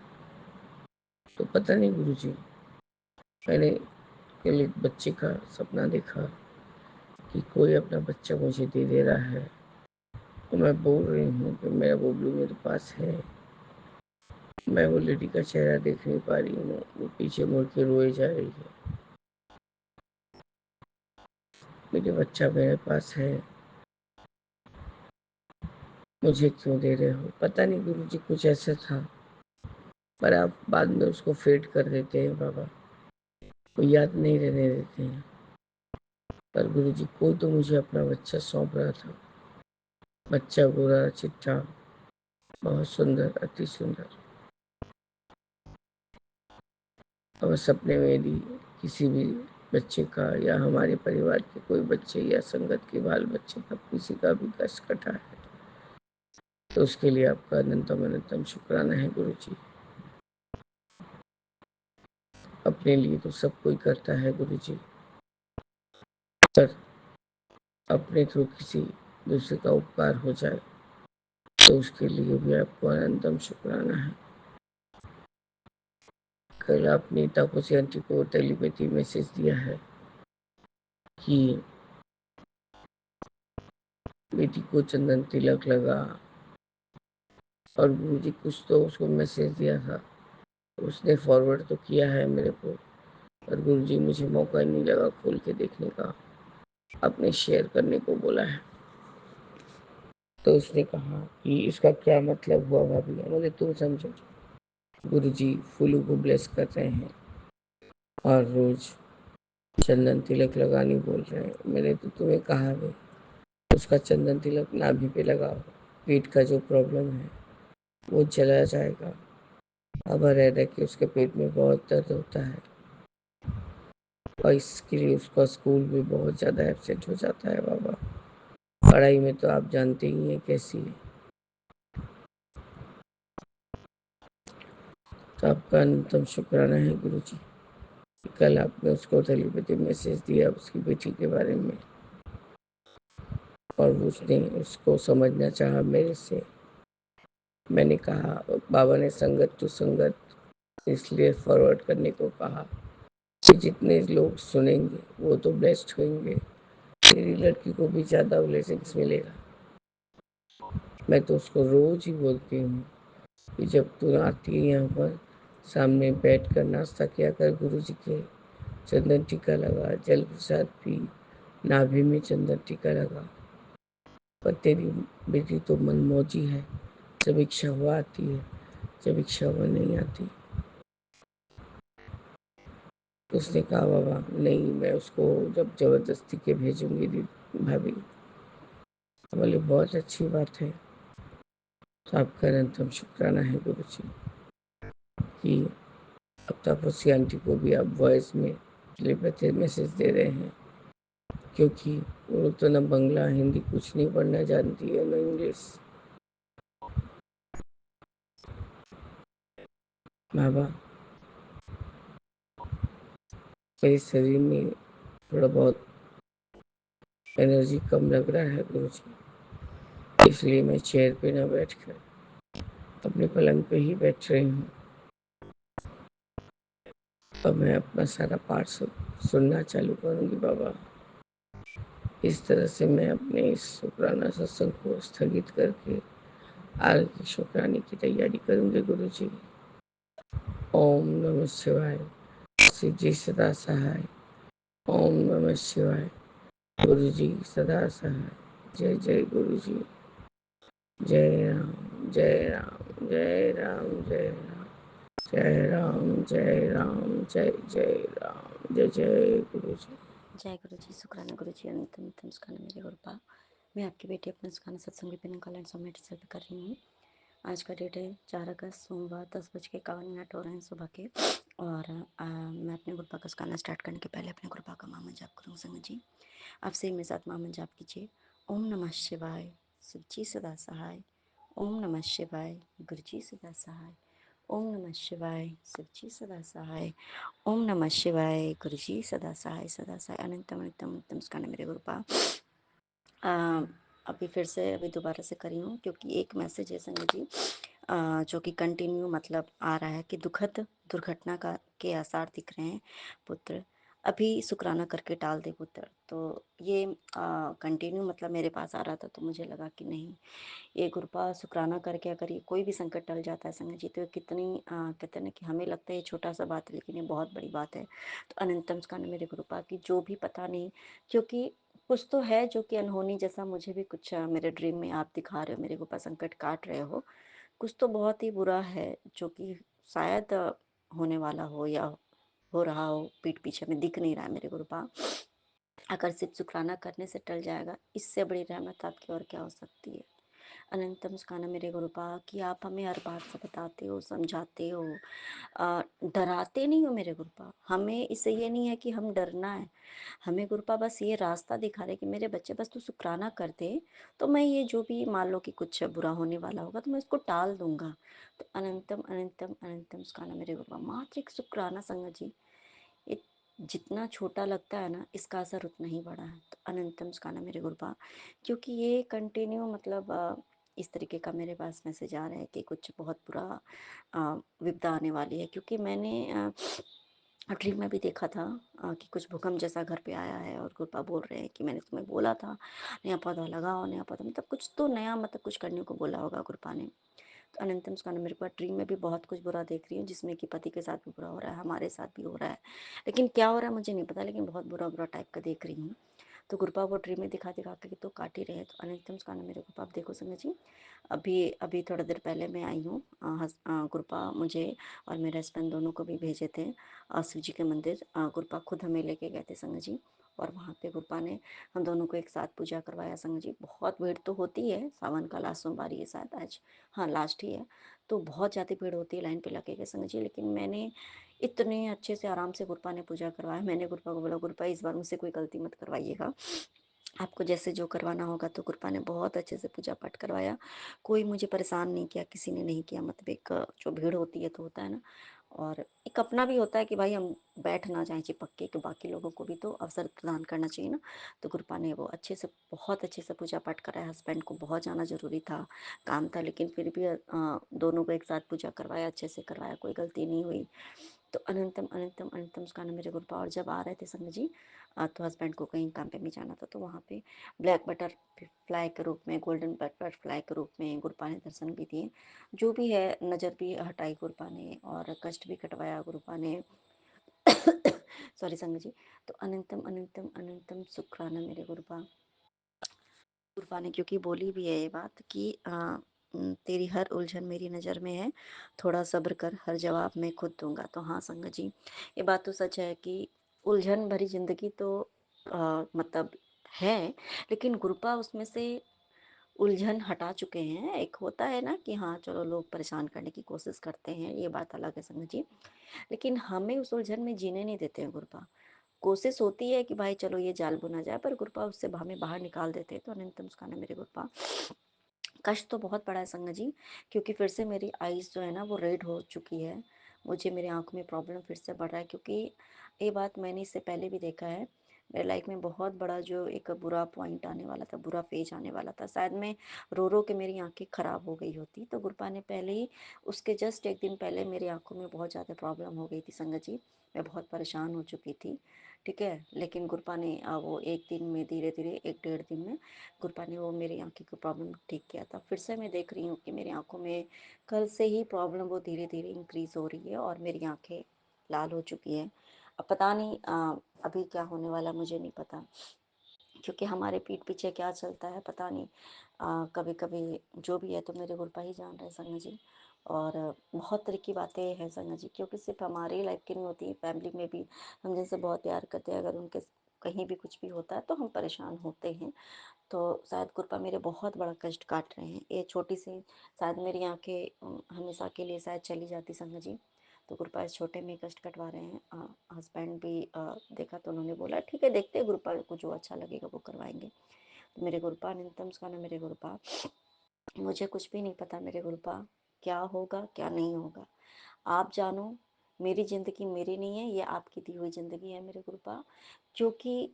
तो पता नहीं गुरु जी, मैंने कल एक बच्चे का सपना देखा कि कोई अपना बच्चा मुझे दे रहा है, तो मैं बोल रही हूँ कि मेरा बबलू मेरे पास है। मैं वो लेडी का चेहरा देख नहीं पा रही हूँ, वो पीछे मुड़ के रोए जा रही है। मेरे बच्चा मेरे पास है, मुझे क्यों दे रहे हो? पता नहीं गुरु जी, कुछ ऐसा था, पर आप बाद में उसको फेड कर देते हैं बाबा, वो याद नहीं रहने देते हैं। पर गुरु जी, कोई तो मुझे अपना बच्चा सौंप रहा था। बच्चा गोरा चिट्ठा, बहुत सुंदर, अति सुंदर। और सपने में यदि किसी भी बच्चे का या हमारे परिवार के कोई बच्चे या संगत के बाल बच्चे का किसी का भी कष्ट कटा है, तो उसके लिए आपका अनंतम अनंतम शुक्राना है गुरु जी। अपने लिए तो सब कोई करता है गुरु जी, पर अपने थ्रू किसी दूसरे का उपकार हो जाए तो उसके लिए भी आपको अनंतम शुक्राना है। कल आपने तापसी आंटी को टेलीपैथी मैसेज दिया है कि बेटी को चंदन तिलक लगा, और गुरु जी कुछ तो उसको मैसेज दिया था, उसने फॉरवर्ड तो किया है मेरे को, पर गुरु जी मुझे मौका नहीं लगा खोल के देखने का। आपने शेयर करने को बोला है, तो उसने कहा कि इसका क्या मतलब हुआ भाभी? मुझे तुम समझो। गुरु जी फूलों को ब्लेस कर रहे हैं और रोज चंदन तिलक लगाने बोल रहे हैं। मैंने तो तुम्हें कहा है उसका चंदन तिलक नाभि पे लगाओ, पेट का जो प्रॉब्लम है वो चला जाएगा। अब रह रह के उसके पेट में बहुत दर्द होता है और इसके लिए उसका स्कूल भी बहुत ज़्यादा एब्सेंट हो जाता है बाबा। पढ़ाई में तो आप जानते ही हैं कैसी है। तो आपका अंतम शुक्राना है गुरु जी। कल आपने उसको टेलीपैथी मैसेज दिया उसकी बेटी के बारे में, और उसने उसको समझना चाहा मेरे से। मैंने कहा, बाबा ने संगत टू संगत इसलिए फॉरवर्ड करने को कहा कि जितने लोग सुनेंगे वो तो ब्लेस्ड होंगे, मेरी लड़की को भी ज़्यादा ब्लेसिंग्स मिलेगा। मैं तो उसको रोज ही बोलती हूँ कि जब तू आती है यहाँ पर सामने बैठ कर नाश्ता किया कर, गुरु जी के चंदन टीका लगा, जल प्रसाद पी, नाभि में चंदन टीका लगा। पर तेरी बेटी तो मनमौजी है, जब इच्छा हुआ आती है, जब इच्छा हुआ नहीं आती। उसने कहा बाबा नहीं, मैं उसको जब जबरदस्ती के भेजूंगी भाभी। बोले बहुत अच्छी बात है। तो आपका अनंतम शुक्राना है गुरु जी कि अब तापसी आंटी को भी आप वॉइस में टेलीपैथी मैसेज दे रहे हैं, क्योंकि वो लोग तो न बंगला हिंदी कुछ नहीं पढ़ना जानती है, न इंग्लिश। बाबा मेरे शरीर में थोड़ा बहुत एनर्जी कम लग रहा है गुरु जी, इसलिए मैं चेयर पे ना बैठ कर अपने पलंग पे ही बैठ रही हूँ। अब मैं अपना सारा पाठ सुनना चालू करूँगी बाबा। इस तरह से मैं अपने इस शुक्राना सत्संग को स्थगित करके आगे की शुक्राने की तैयारी करूँगी गुरु जी। ओम नमः शिवाय। शिव जी सदा सहाय। ओम नमः शिवाय। गुरु जी सदा सहाय। जय जय गुरु जी। जय राम जय राम जय राम जय राम जय राम जय राम जय जय राम जय जय गुरु जी। जय गुरु जी। शुक्राना गुरु जी। अनंत अनंत नमस्कार मेरे गुरुपा। मैं आपकी बेटी अपना सुखाना सत्संग विपिन कल्याण समिट से कर रही हूँ। आज का डेट है 4 अगस्त सोमवार 10:51 हो रहे हैं सुबह के। और मैं अपने गुरुपा का सुखाना स्टार्ट करने के पहले अपने गुरुपा का मामन जाप करूँ संग जी। आपसे मेरे साथ मामन जाप कीजिए। ओम नमः शिवाय शिव जी सदा सहाय। ओम नमः शिवाय गुरु जी सदा सहाय। ओम नमः शिवाय शिव जी सदा सहाय। ओम नमः शिवाय गुरु जी सदा सहाय सदा सहाय। अनंतम अनंतम अनंतम स्कंद मेरे गुरुपा। अभी फिर से अभी दोबारा से करी हूँ क्योंकि एक मैसेज है संगत जी जो कि कंटिन्यू मतलब आ रहा है कि दुखद दुर्घटना का के आसार दिख रहे हैं पुत्र, अभी शुक्राना करके टाल दे पुत्र। तो ये कंटिन्यू मतलब मेरे पास आ रहा था, तो मुझे लगा कि नहीं, ये कृपा शुक्राना करके अगर ये कोई भी संकट टल जाता है संगत जी, तो ये कितनी कहते हैं ना कि हमें लगता है ये छोटा सा बात है, लेकिन ये बहुत बड़ी बात है। तो अनंतम स्कंद मेरे कृपा की जो भी पता नहीं, क्योंकि कुछ तो है जो कि अनहोनी जैसा मुझे भी कुछ मेरे ड्रीम में आप दिखा रहे हो, मेरे ऊपर संकट काट रहे हो। कुछ तो बहुत ही बुरा है जो कि शायद होने वाला हो या हो रहा हो, पीठ पीछे में दिख नहीं रहा है मेरे कृपा। अगर सिर्फ शुक्राना करने से टल जाएगा, इससे बड़ी रहमत आपकी और क्या हो सकती है। अनंतम मुस्काना मेरे गुरुपा कि आप हमें हर बात से बताते हो, समझाते हो, डराते नहीं हो मेरे गुरुपा। हमें इससे ये नहीं है कि हम डरना है, हमें गुरुपा बस ये रास्ता दिखा रहे कि मेरे बच्चे बस तू शुक्राना कर दे, तो मैं ये जो भी मान लो कि कुछ बुरा होने वाला होगा तो मैं इसको टाल दूंगा। तो अनंतम अनंतम अनंतम मुस्काना मेरे गुरुपा। मात्र एक शुक्राना संगत जी, ये जितना छोटा लगता है ना, इसका असर उतना ही बड़ा है। तो अनंतम मुस्काना मेरे गुरुपा, क्योंकि ये कंटिन्यू मतलब इस तरीके का मेरे पास मैसेज आ रहा है कि कुछ बहुत बुरा विपदा आने वाली है। क्योंकि मैंने ड्रीम में भी देखा था कि कुछ भूकंप जैसा घर पे आया है, और गुरुपा बोल रहे हैं कि मैंने तुम्हें बोला था नया पौधा लगाओ, नया पौधा, मतलब कुछ तो नया, मतलब कुछ करने को बोला होगा गुरुपा ने। तो अनंतम स्कंद मेरे पास ड्रीम में भी बहुत कुछ बुरा देख रही हूँ, जिसमें कि पति के साथ भी बुरा हो रहा है, हमारे साथ भी हो रहा है, लेकिन क्या हो रहा है मुझे नहीं पता, लेकिन बहुत बुरा बुरा टाइप का देख रही हूँ। तो गुरुपा वो ड्रीम में दिखा दिखा के तो काट ही रहे हैं। तो अनंतम स्कंद मेरे गुरुपा आप देखो संगत जी, अभी अभी थोड़ा देर पहले मैं आई हूँ। गुरुपा मुझे और मेरे हस्बैंड दोनों को भी भेजे थे शिव जी के मंदिर। गुरुपा खुद हमें लेके गए थे संगत जी, और वहाँ पे गुरुपा ने हम दोनों को एक साथ पूजा करवाया संगत जी। बहुत भीड़ तो होती है, सावन का लास्ट सोमवार है शायद आज, हाँ लास्ट ही है, तो बहुत ज़्यादा भीड़ होती है, लाइन पे लगे गए संगत जी। लेकिन मैंने इतने अच्छे से आराम से गुरुपा ने पूजा करवाया। मैंने गुरुपा को बोला, गुरुपा इस बार मुझसे कोई गलती मत करवाइएगा, आपको जैसे जो करवाना होगा। तो कृपा ने बहुत अच्छे से पूजा पाठ करवाया, कोई मुझे परेशान नहीं किया, किसी ने नहीं किया। मतलब एक जो भीड़ होती है तो होता है ना, और एक अपना भी होता है कि भाई हम बैठ ना जाएं चिपक के, कि बाकी लोगों को भी तो अवसर प्रदान करना चाहिए ना। तो कृपा ने वो अच्छे से, बहुत अच्छे से पूजा पाठ कराया। हस्बैंड को बहुत जाना जरूरी था, काम था, लेकिन फिर भी दोनों को एक साथ पूजा करवाया, अच्छे से करवाया, कोई गलती नहीं हुई। तो अनंतम अनंतम अनंतम उसका नाम मेरे गुरुपा। और जब आ रहे थे संग जी, तो हस्बैंड को कहीं काम पे भी जाना था, तो वहाँ पे ब्लैक बटर फ्लाई के रूप में, गोल्डन बटर फ्लाई के रूप में गुरुपा ने दर्शन भी दिए। जो भी है, नज़र भी हटाई गुरुपा ने, और कष्ट भी कटवाया गुरुपा ने। सॉरी संग जी। तो अनंतम अनंतम अनंतम शुक्राना मेरे गुरुपा। गुरुपा ने क्योंकि बोली भी है ये बात कि तेरी हर उलझन मेरी नज़र में है, थोड़ा सब्र कर, हर जवाब मैं खुद दूंगा। तो हाँ संगत जी, ये बात तो सच है कि उलझन भरी जिंदगी तो मतलब है, लेकिन गुरुपा उसमें से उलझन हटा चुके हैं। एक होता है ना कि हाँ चलो लोग परेशान करने की कोशिश करते हैं, ये बात अलग है संगत जी, लेकिन हमें उस उलझन में जीने नहीं देते हैं गुरुपा। कोशिश होती है कि भाई चलो ये जाल बुना जाए, पर गुरुपा उससे हमें बाहर निकाल देते हैं। तो अनंतम मुस्कान मेरे गुरुपा। कष्ट तो बहुत बड़ा है संगत जी, क्योंकि फिर से मेरी आईज जो है ना वो रेड हो चुकी है, मुझे मेरी आंखों में प्रॉब्लम फिर से बढ़ रहा है। क्योंकि ये बात मैंने इससे पहले भी देखा है, मेरे लाइफ में बहुत बड़ा जो एक बुरा पॉइंट आने वाला था, बुरा फेज आने वाला था। शायद मैं रो रो के मेरी आंखें खराब हो गई होती, तो गुरपा ने पहले ही उसके जस्ट एक दिन पहले मेरी आंखों में बहुत ज़्यादा प्रॉब्लम हो गई थी संगत जी। मैं बहुत परेशान हो चुकी थी, ठीक है। लेकिन गुरपा ने वो एक दिन में धीरे धीरे, एक डेढ़ दिन में गुरपा ने वो मेरी आंखें की प्रॉब्लम ठीक किया था। फिर से मैं देख रही हूँ कि मेरी आंखों में कल से ही प्रॉब्लम वो धीरे धीरे इंक्रीज हो रही है और मेरी आंखें लाल हो चुकी हैं। अब पता नहीं अभी क्या होने वाला, मुझे नहीं पता, क्योंकि हमारे पीठ पीछे क्या चलता है पता नहीं। कभी कभी जो भी है तो मेरे गुरपा ही जान रहे हैं संगत जी। और बहुत तरह की बातें हैं संगत जी, क्योंकि सिर्फ हमारी लाइफ की नहीं होती, फैमिली में भी हम जिनसे बहुत प्यार करते हैं, अगर उनके कहीं भी कुछ भी होता है तो हम परेशान होते हैं। तो शायद गुरपा मेरे बहुत बड़ा कष्ट काट रहे हैं। ये छोटी सी शायद मेरी आंखें हमेशा के लिए शायद चली जाती संगत जी, तो गुरपा इस छोटे में कष्ट कटवा रहे हैं। हस्बैंड भी देखा तो उन्होंने बोला ठीक है, देखते हैं गुरपा को जो अच्छा लगेगा वो करवाएंगे। तो मेरे गुरपा न्यूनतम का ना, मेरे गुरपा मुझे कुछ भी नहीं पता मेरे गुरपा, क्या होगा क्या नहीं होगा आप जानो। मेरी ज़िंदगी मेरी नहीं है, ये आपकी दी हुई ज़िंदगी है मेरे गुरपा। क्योंकि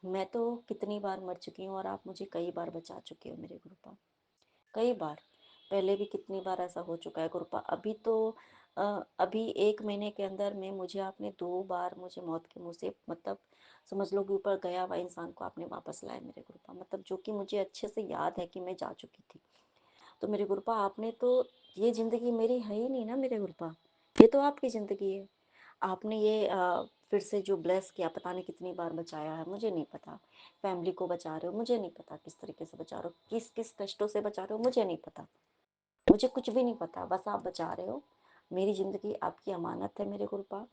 मैं तो कितनी बार मर चुकी हूँ और आप मुझे कई बार बचा चुके हो मेरे गुरपा, कई बार। पहले भी कितनी बार ऐसा हो चुका है गुरपा। अभी तो अभी 1 महीने के अंदर में मुझे आपने 2 बार मुझे मौत के मुंह से, मतलब समझ लो कि ऊपर गया हुआ इंसान को आपने वापस लाया मेरे गुरपा, मतलब जो कि मुझे अच्छे से याद है कि मैं जा चुकी थी। तो मेरे गुरपा आपने तो, ये ज़िंदगी मेरी है ही नहीं ना मेरे गुरपा, ये तो आपकी ज़िंदगी है। आपने ये फिर से जो ब्लेस किया, पता नहीं कितनी बार बचाया है, मुझे नहीं पता। फैमिली को बचा रहे हो, मुझे नहीं पता किस तरीके से बचा रहे हो, किस किस कष्टों से बचा रहे हो, मुझे नहीं पता। मुझे कुछ भी नहीं पता, बस आप बचा रहे हो। मेरी ज़िंदगी आपकी अमानत है मेरे गुरपा।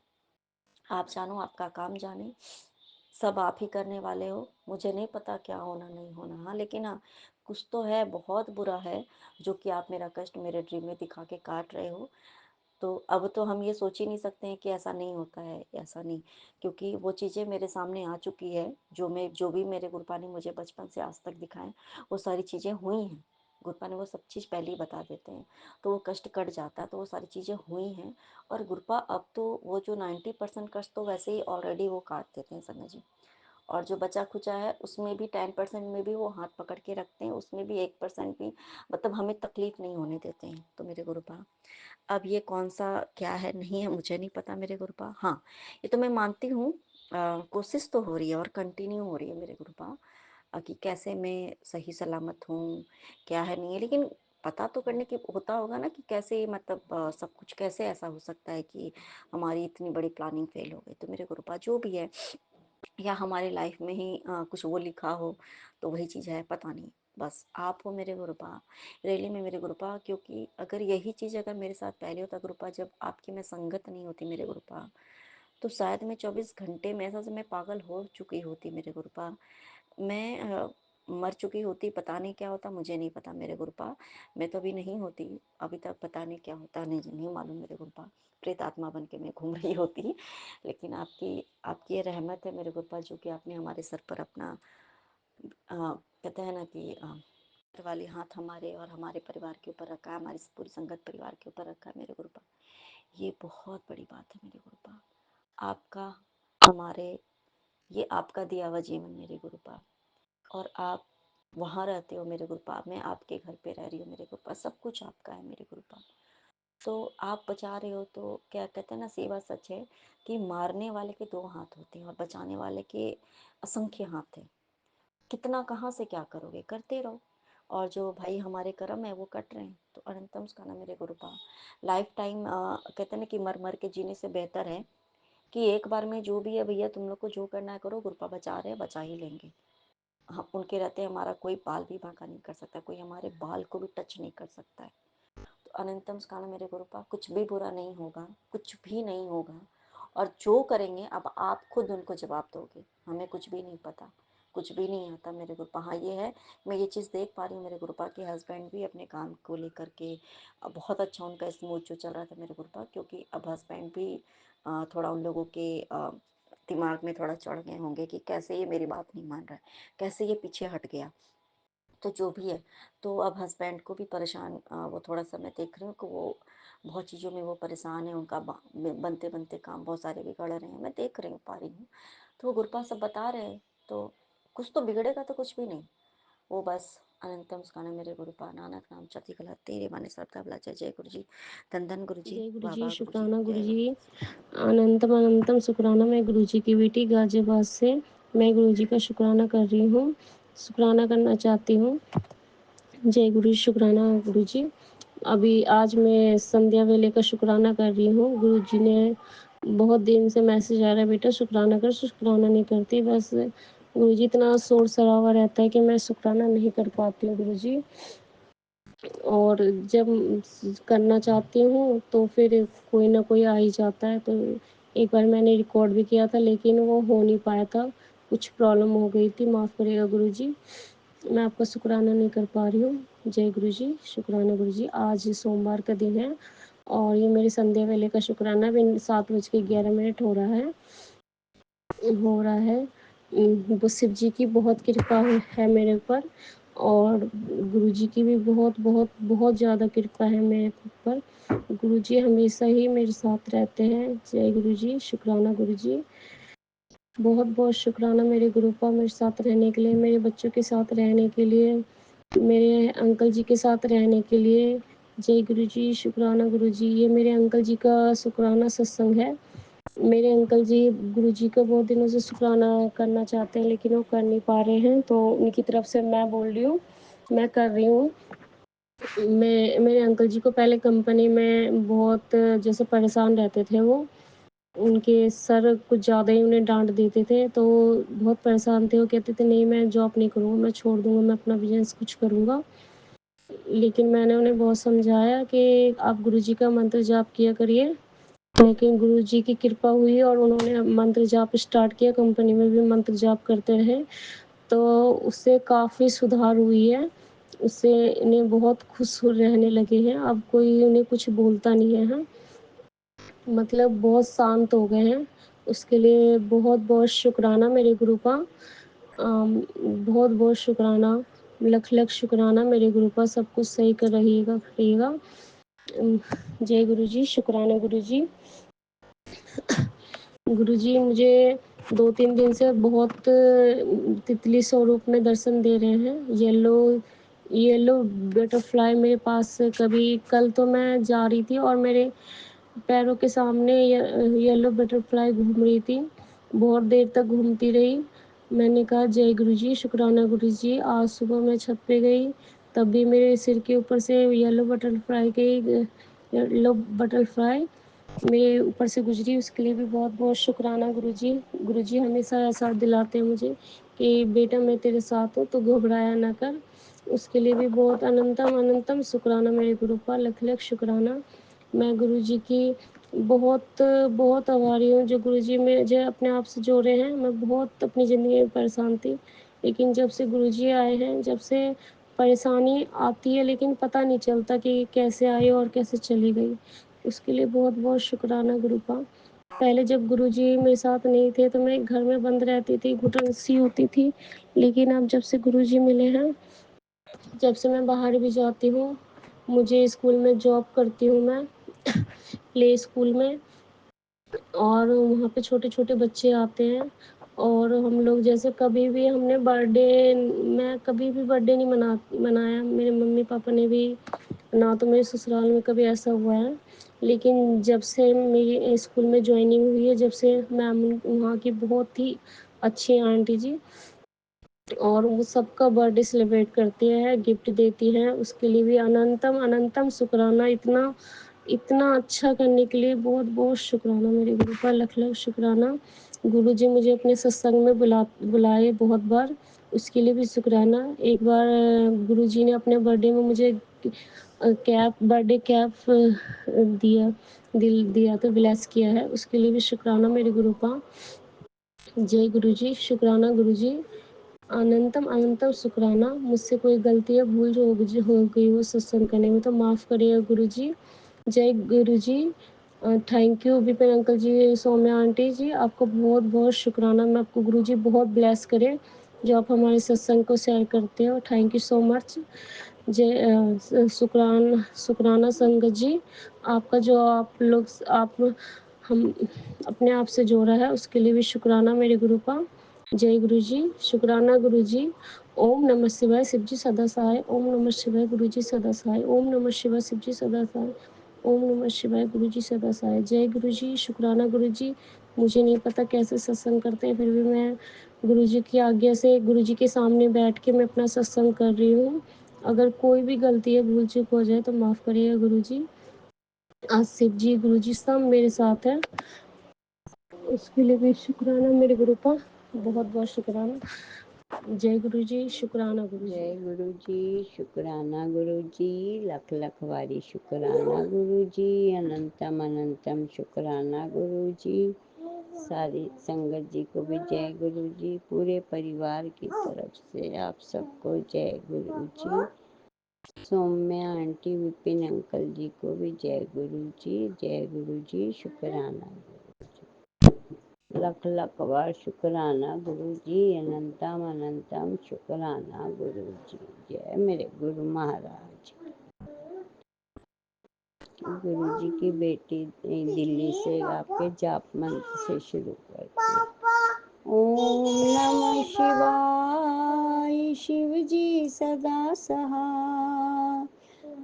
आप जानो, आपका काम जाने, सब आप ही करने वाले हो। मुझे नहीं पता क्या होना नहीं होना, हाँ लेकिन हाँ कुछ तो है, बहुत बुरा है जो कि आप मेरा कष्ट मेरे ड्रीम में दिखा के काट रहे हो। तो अब तो हम ये सोच ही नहीं सकते हैं कि ऐसा नहीं होता है, ऐसा नहीं, क्योंकि वो चीज़ें मेरे सामने आ चुकी है। जो भी मेरे गुरपा ने मुझे बचपन से आज तक दिखाएं, वो सारी चीज़ें हुई हैं। गुरपा ने वो सब चीज़ पहले ही बता देते हैं, तो वो कष्ट कट जाता है, तो वो सारी चीज़ें हुई हैं। और गुरपा अब तो वो जो 90% कष्ट तो वैसे ही ऑलरेडी वो काट देते हैं संजय जी। और जो बचा खुचा है उसमें भी 10% में भी वो हाथ पकड़ के रखते हैं, उसमें भी 1% भी, मतलब हमें तकलीफ नहीं होने देते हैं। तो मेरे गुरुपा, अब ये कौन सा क्या है नहीं है मुझे नहीं पता मेरे गुरुपा। हाँ ये तो मैं मानती हूँ, कोशिश तो हो रही है और कंटिन्यू हो रही है मेरे गुरुपा, कि कैसे मैं सही सलामत हूँ, क्या है नहीं है। लेकिन पता तो करने की होता होगा ना कि कैसे, मतलब सब कुछ कैसे ऐसा हो सकता है कि हमारी इतनी बड़ी प्लानिंग फेल हो गई। तो मेरे गुरुपा जो भी है, या हमारे लाइफ में ही कुछ वो लिखा हो तो वही चीज़ है, पता नहीं। बस आप हो मेरे गुरुपा, रियली में मेरे गुरुपा। क्योंकि अगर यही चीज़ अगर मेरे साथ पहले होता गुरुपा, जब आपकी मैं संगत नहीं होती मेरे गुरुपा, तो शायद मैं 24 घंटे में ऐसा से मैं पागल हो चुकी होती मेरे गुरुपा। मैं मर चुकी होती, पता नहीं क्या होता, मुझे नहीं पता मेरे गुरुपा। मैं तो अभी नहीं होती, अभी तक पता नहीं क्या होता, नहीं मालूम मेरे गुरुपा। प्रेत आत्मा बन के मैं घूम रही होती। लेकिन आपकी आपकी ये रहमत है मेरे गुरुपा, जो कि आपने हमारे सर पर अपना कहते हैं ना कि वाली हाथ हमारे और हमारे परिवार के ऊपर रखा है, हमारी पूरी संगत परिवार के ऊपर रखा है मेरे गुरुपा। ये बहुत बड़ी बात है मेरे गुरुपा। आपका हमारे, ये आपका दिया हुआ जीवन मेरे गुरुपा। और आप वहाँ रहते हो मेरे गुरुपा, मैं आपके घर पे रह रही हूँ मेरे गुरुपा, सब कुछ आपका है मेरे गुरुपा। तो आप बचा रहे हो, तो क्या कहते हैं ना, सेवा सच है कि मारने वाले के 2 हाथ होते हैं और बचाने वाले के असंख्य हाथ हैं। कितना कहाँ से क्या करोगे, करते रहो। और जो भाई हमारे कर्म है वो कट रहे हैं, तो अनंतम उसका ना मेरे गुरुपा। लाइफ टाइम कहते हैं ना कि मर मर के जीने से बेहतर है कि एक बार में जो भी है भैया, तुम लोग को जो करना है करो, गुरुपा बचा रहे हैं, बचा ही लेंगे। हम उनके रहते हमारा कोई बाल भी बांका नहीं कर सकता, कोई हमारे बाल को भी टच नहीं कर सकता है। तो अनंतम स्काना मेरे गुरुपा, कुछ भी बुरा नहीं होगा, कुछ भी नहीं होगा। और जो करेंगे अब आप खुद उनको जवाब दोगे, हमें कुछ भी नहीं पता, कुछ भी नहीं आता मेरे गुरुपा। हाँ ये है, मैं ये चीज़ देख पा रही हूँ मेरे गुरुपा के हस्बैंड भी अपने काम को लेकर के बहुत अच्छा उनका स्मूथ जो चल रहा था मेरे गुरुपा। क्योंकि अब हस्बैंड भी थोड़ा उन लोगों के दिमाग में थोड़ा चढ़ गए होंगे कि कैसे ये मेरी बात नहीं मान रहा है, कैसे ये पीछे हट गया। तो जो भी है, तो अब हस्बैंड को भी परेशान वो थोड़ा सा मैं देख रही हूँ कि वो बहुत चीज़ों में वो परेशान हैं, उनका बनते-बनते काम बहुत सारे बिगड़ रहे हैं, मैं देख रही हूँ, पा रही हूँ। तो वो गुरुपा सब बता रहे हैं, तो कुछ तो बिगड़ेगा तो कुछ भी नहीं। वो बस अनंतम सुखाना मेरे गुरुपा नानक नाम चढ़ती कला तेरे माने श्रद्धा भला। जय जय गुरु जी, धन धन गुरु जी, जय गुरु जी, बाबा गुरु जी, शुक्राना गुरु जय गुरु जी। जी। अनंतम अनंतम शुक्राना। मैं गुरु जी की बेटी गाजियाबाद से, मैं गुरु जी का शुक्राना कर रही हूँ, शुक्राना करना चाहती हूँ। जय गुरु जी, शुक्राना गुरु जी। अभी आज मैं संध्या वेले का शुक्राना कर रही हूँ। गुरु जी ने बहुत दिन से मैसेज आ रहा है, बेटा शुक्राना कर, शुक्राना नहीं करती। बस गुरु जी इतना शोर शराबा रहता है कि मैं शुक्राना नहीं कर पाती हूँ गुरु जी। और जब करना चाहती हूँ तो फिर कोई ना कोई आ ही जाता है। तो एक बार मैंने रिकॉर्ड भी किया था, लेकिन वो हो नहीं पाया था, कुछ प्रॉब्लम हो गई थी, माफ़ करिएगा गुरु जी। मैं आपका शुक्राना नहीं कर पा रही हूँ। जय गुरु जी, शुक्राना गुरु जी। आज सोमवार का दिन है और ये मेरी संध्या वेले का शुक्राना अभी 7:11 हो रहा है। वो शिव जी की बहुत कृपा है मेरे ऊपर, और गुरु जी की भी बहुत बहुत बहुत ज़्यादा कृपा है मेरे ऊपर। गुरु जी हमेशा ही मेरे साथ रहते हैं। जय गुरु जी, शुक्राना गुरु जी। बहुत बहुत शुक्राना मेरे गुरुपा मेरे साथ रहने के लिए, मेरे बच्चों के साथ रहने के लिए, मेरे अंकल जी के साथ रहने के लिए। जय गुरु जी, शुक्राना गुरु जी। ये मेरे अंकल जी का शुक्राना सत्संग है। मेरे अंकल जी गुरु जी का बहुत दिनों से शुक्राना करना चाहते हैं, लेकिन वो कर नहीं पा रहे हैं, तो उनकी तरफ से मैं बोल रही हूँ, मैं कर रही हूँ। मैं मेरे अंकल जी को पहले कंपनी में बहुत जैसे परेशान रहते थे वो, उनके सर कुछ ज़्यादा ही उन्हें डांट देते थे, तो बहुत परेशान थे। वो कहते थे नहीं मैं जॉब नहीं करूँगा, मैं छोड़ दूँगा, मैं अपना बिजनेस कुछ करूँगा। लेकिन मैंने उन्हें बहुत समझाया कि आप गुरु जी का मंत्र जाप किया करिए, लेकिन गुरु जी की कृपा हुई और उन्होंने मंत्र जाप स्टार्ट किया, कंपनी में भी मंत्र जाप करते रहे, तो उससे काफ़ी सुधार हुई है। उससे इन्हें बहुत खुश रहने लगे हैं, अब कोई उन्हें कुछ बोलता नहीं है, हाँ। मतलब बहुत शांत हो गए हैं। उसके लिए बहुत बहुत शुक्राना मेरे गुरु का। बहुत बहुत शुक्राना, लख लख शुक्राना मेरे गुरु का। सब कुछ सही कर रहिएगा करिएगा। जय गुरु जी, शुक्राना गुरु जी। गुरु जी मुझे 2-3 दिन से बहुत तितली स्वरूप में दर्शन दे रहे हैं। येलो येलो बटरफ्लाई मेरे पास से, कभी कल तो मैं जा रही थी और मेरे पैरों के सामने येलो बटरफ्लाई घूम रही थी, बहुत देर तक घूमती रही। मैंने कहा जय गुरु जी, शुक्राना गुरु जी। आज सुबह मैं छत पे गई, तब भी मेरे सिर के ऊपर से येलो बटरफ्लाई मेरे ऊपर से गुजरी, उसके लिए भी बहुत बहुत शुक्राना गुरु जी। गुरु जी हमेशा एहसास दिलाते हैं मुझे कि बेटा मैं तेरे साथ हूँ, तो घबराया ना कर। उसके लिए भी बहुत अनंतम अनंतम शुक्राना मेरे गुरु का, लख लख शुक्राना। मैं गुरु जी की बहुत बहुत आभारी हूँ, जो गुरु जी मुझे अपने आप से जोड़े हैं। मैं बहुत अपनी ज़िंदगी में परेशान थी, लेकिन जब से गुरु जी आए हैं, जब से परेशानी आती है लेकिन पता नहीं चलता कि कैसे आई और कैसे चली गई। उसके लिए बहुत बहुत शुक्राना गुरु का। पहले जब गुरु जी मेरे साथ नहीं थे तो मैं घर में बंद रहती थी, घुटन सी होती थी, लेकिन अब जब से गुरु जी मिले हैं, जब से मैं बाहर भी जाती हूँ, मुझे स्कूल में जॉब करती हूँ मैं, प्ले स्कूल में, और वहाँ पे छोटे छोटे बच्चे आते हैं, और हम लोग जैसे कभी भी हमने बर्थडे, मैं कभी भी बर्थडे नहीं मनाया, मेरे मम्मी पापा ने भी ना, तो मेरे ससुराल में कभी ऐसा हुआ है। लेकिन जब से मेरी स्कूल में ज्वाइनिंग हुई है, जब से मैम वहाँ की बहुत ही अच्छी आंटी जी, और वो सबका बर्थडे सेलिब्रेट करती है, गिफ्ट देती हैं, उसके लिए भी अनंतम अनंतम शुक्राना। इतना इतना अच्छा करने के लिए बहुत बहुत शुक्राना मेरे गुरु का, लख लख शुक्राना। गुरु जी मुझे अपने सत्संग में बुलाए बहुत बार, उसके लिए भी शुक्राना। एक बार गुरु जी ने अपने बर्थडे में मुझे बर्थडे कैप दिया तो ब्लेस किया है, उसके लिए भी शुक्राना मेरे गुरु का। जय गुरु जी, शुक्राना गुरु जी। अनंतम अनंतम शुक्राना। मुझसे कोई गलती या भूल जो हो गई हो सत्संग करने में, तो माफ़ करिएगा गुरु जी। जय गुरु जी। Thank you Vipin uncle ji, Saumya aunty ji, आपको बहुत बहुत शुक्राना। मैं आपको गुरु जी बहुत ब्लेस करें जो आप हमारे सत्संग को शेयर करते हो। Thank you so much. शुक्राना संगत जी, आपका जो आप हम अपने आप से जोड़ा है उसके लिए भी शुक्राना मेरे गुरु का। जय गुरु जी, शुक्राना गुरु जी। ओम नमः शिवाय, शिव जी सदा सहाय। ओम नमः शिवाय, गुरु जी सदा सहाय। ओम नमः शिवाय, शिव जी सदा सहाय। ओम नमः शिवाय, गुरु जी सदा सहाय। जय गुरु जी, शुक्राना गुरु जी। मुझे नहीं पता कैसे सत्संग करते हैं, फिर भी मैं गुरु जी की आज्ञा से गुरु जी के सामने बैठ के मैं अपना सत्संग कर रही हूँ। अगर कोई भी गलती या भूल चूक हो जाए तो माफ़ करिएगा गुरु जी। आज शिव जी, गुरु जी सब मेरे साथ हैं, उसके लिए भी शुक्राना मेरे गुरु का, बहुत बहुत शुक्राना। जय गुरु जी, शुक्राना गुरु जी। जय गुरु जी, शुक्राना गुरु जी, लख लख वारी शुक्राना गुरु जी, अनंतम अनंतम शुक्राना गुरु जी। सारी संगत जी को भी जय गुरु जी, पूरे परिवार की तरफ से आप सबको जय गुरु जी। सौम्या आंटी, विपिन अंकल जी को भी जय गुरु जी, जय गुरु जी, शुक्राना लख लख बार शुक्राना गुरु जी, अनंतम अनंतम शुक्राना गुरु जी। जय मेरे गुरु महाराज। गुरु जी की बेटी दिल्ली से आपके जाप मंत्र से शुरू करती है। ओम नमः शिवाय, शिव जी सदा सहाय।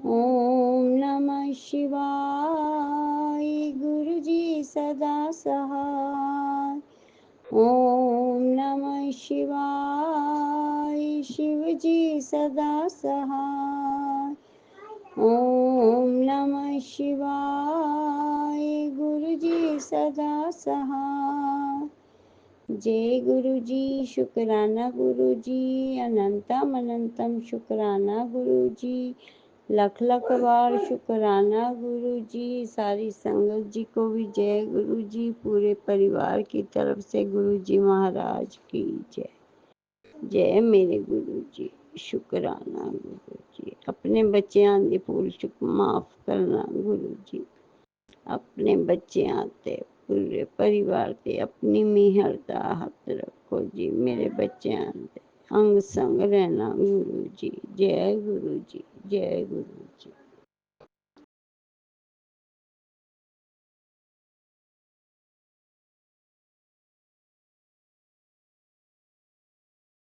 ओम नमः शिवाय, गुरु जी सदा सहाय। ओम नमः शिवाय, शिव जी सदा सहाय। ओम नमः शिवाय, गुरु जी सदा सहाय। जय गुरु जी, शुक्राना गुरु जी, अनंतम अनंतम शुक्राना गुरु जी, लख लख बार शुक्राना गुरु जी। सारी संगत जी को भी जय गुरु जी, पूरे परिवार की तरफ से गुरु जी महाराज की जय। जय मेरे गुरु जी, शुक्राना गुरु जी। अपने बच्चे आंदे फूल चुक माफ करना गुरु जी, अपने बच्चे आते पूरे परिवार ते अपनी मेहरता हाथ रखो जी। मेरे बच्चे आंदे अंग संग रहना गुरु जी। जय गुरु जी, जय गुरु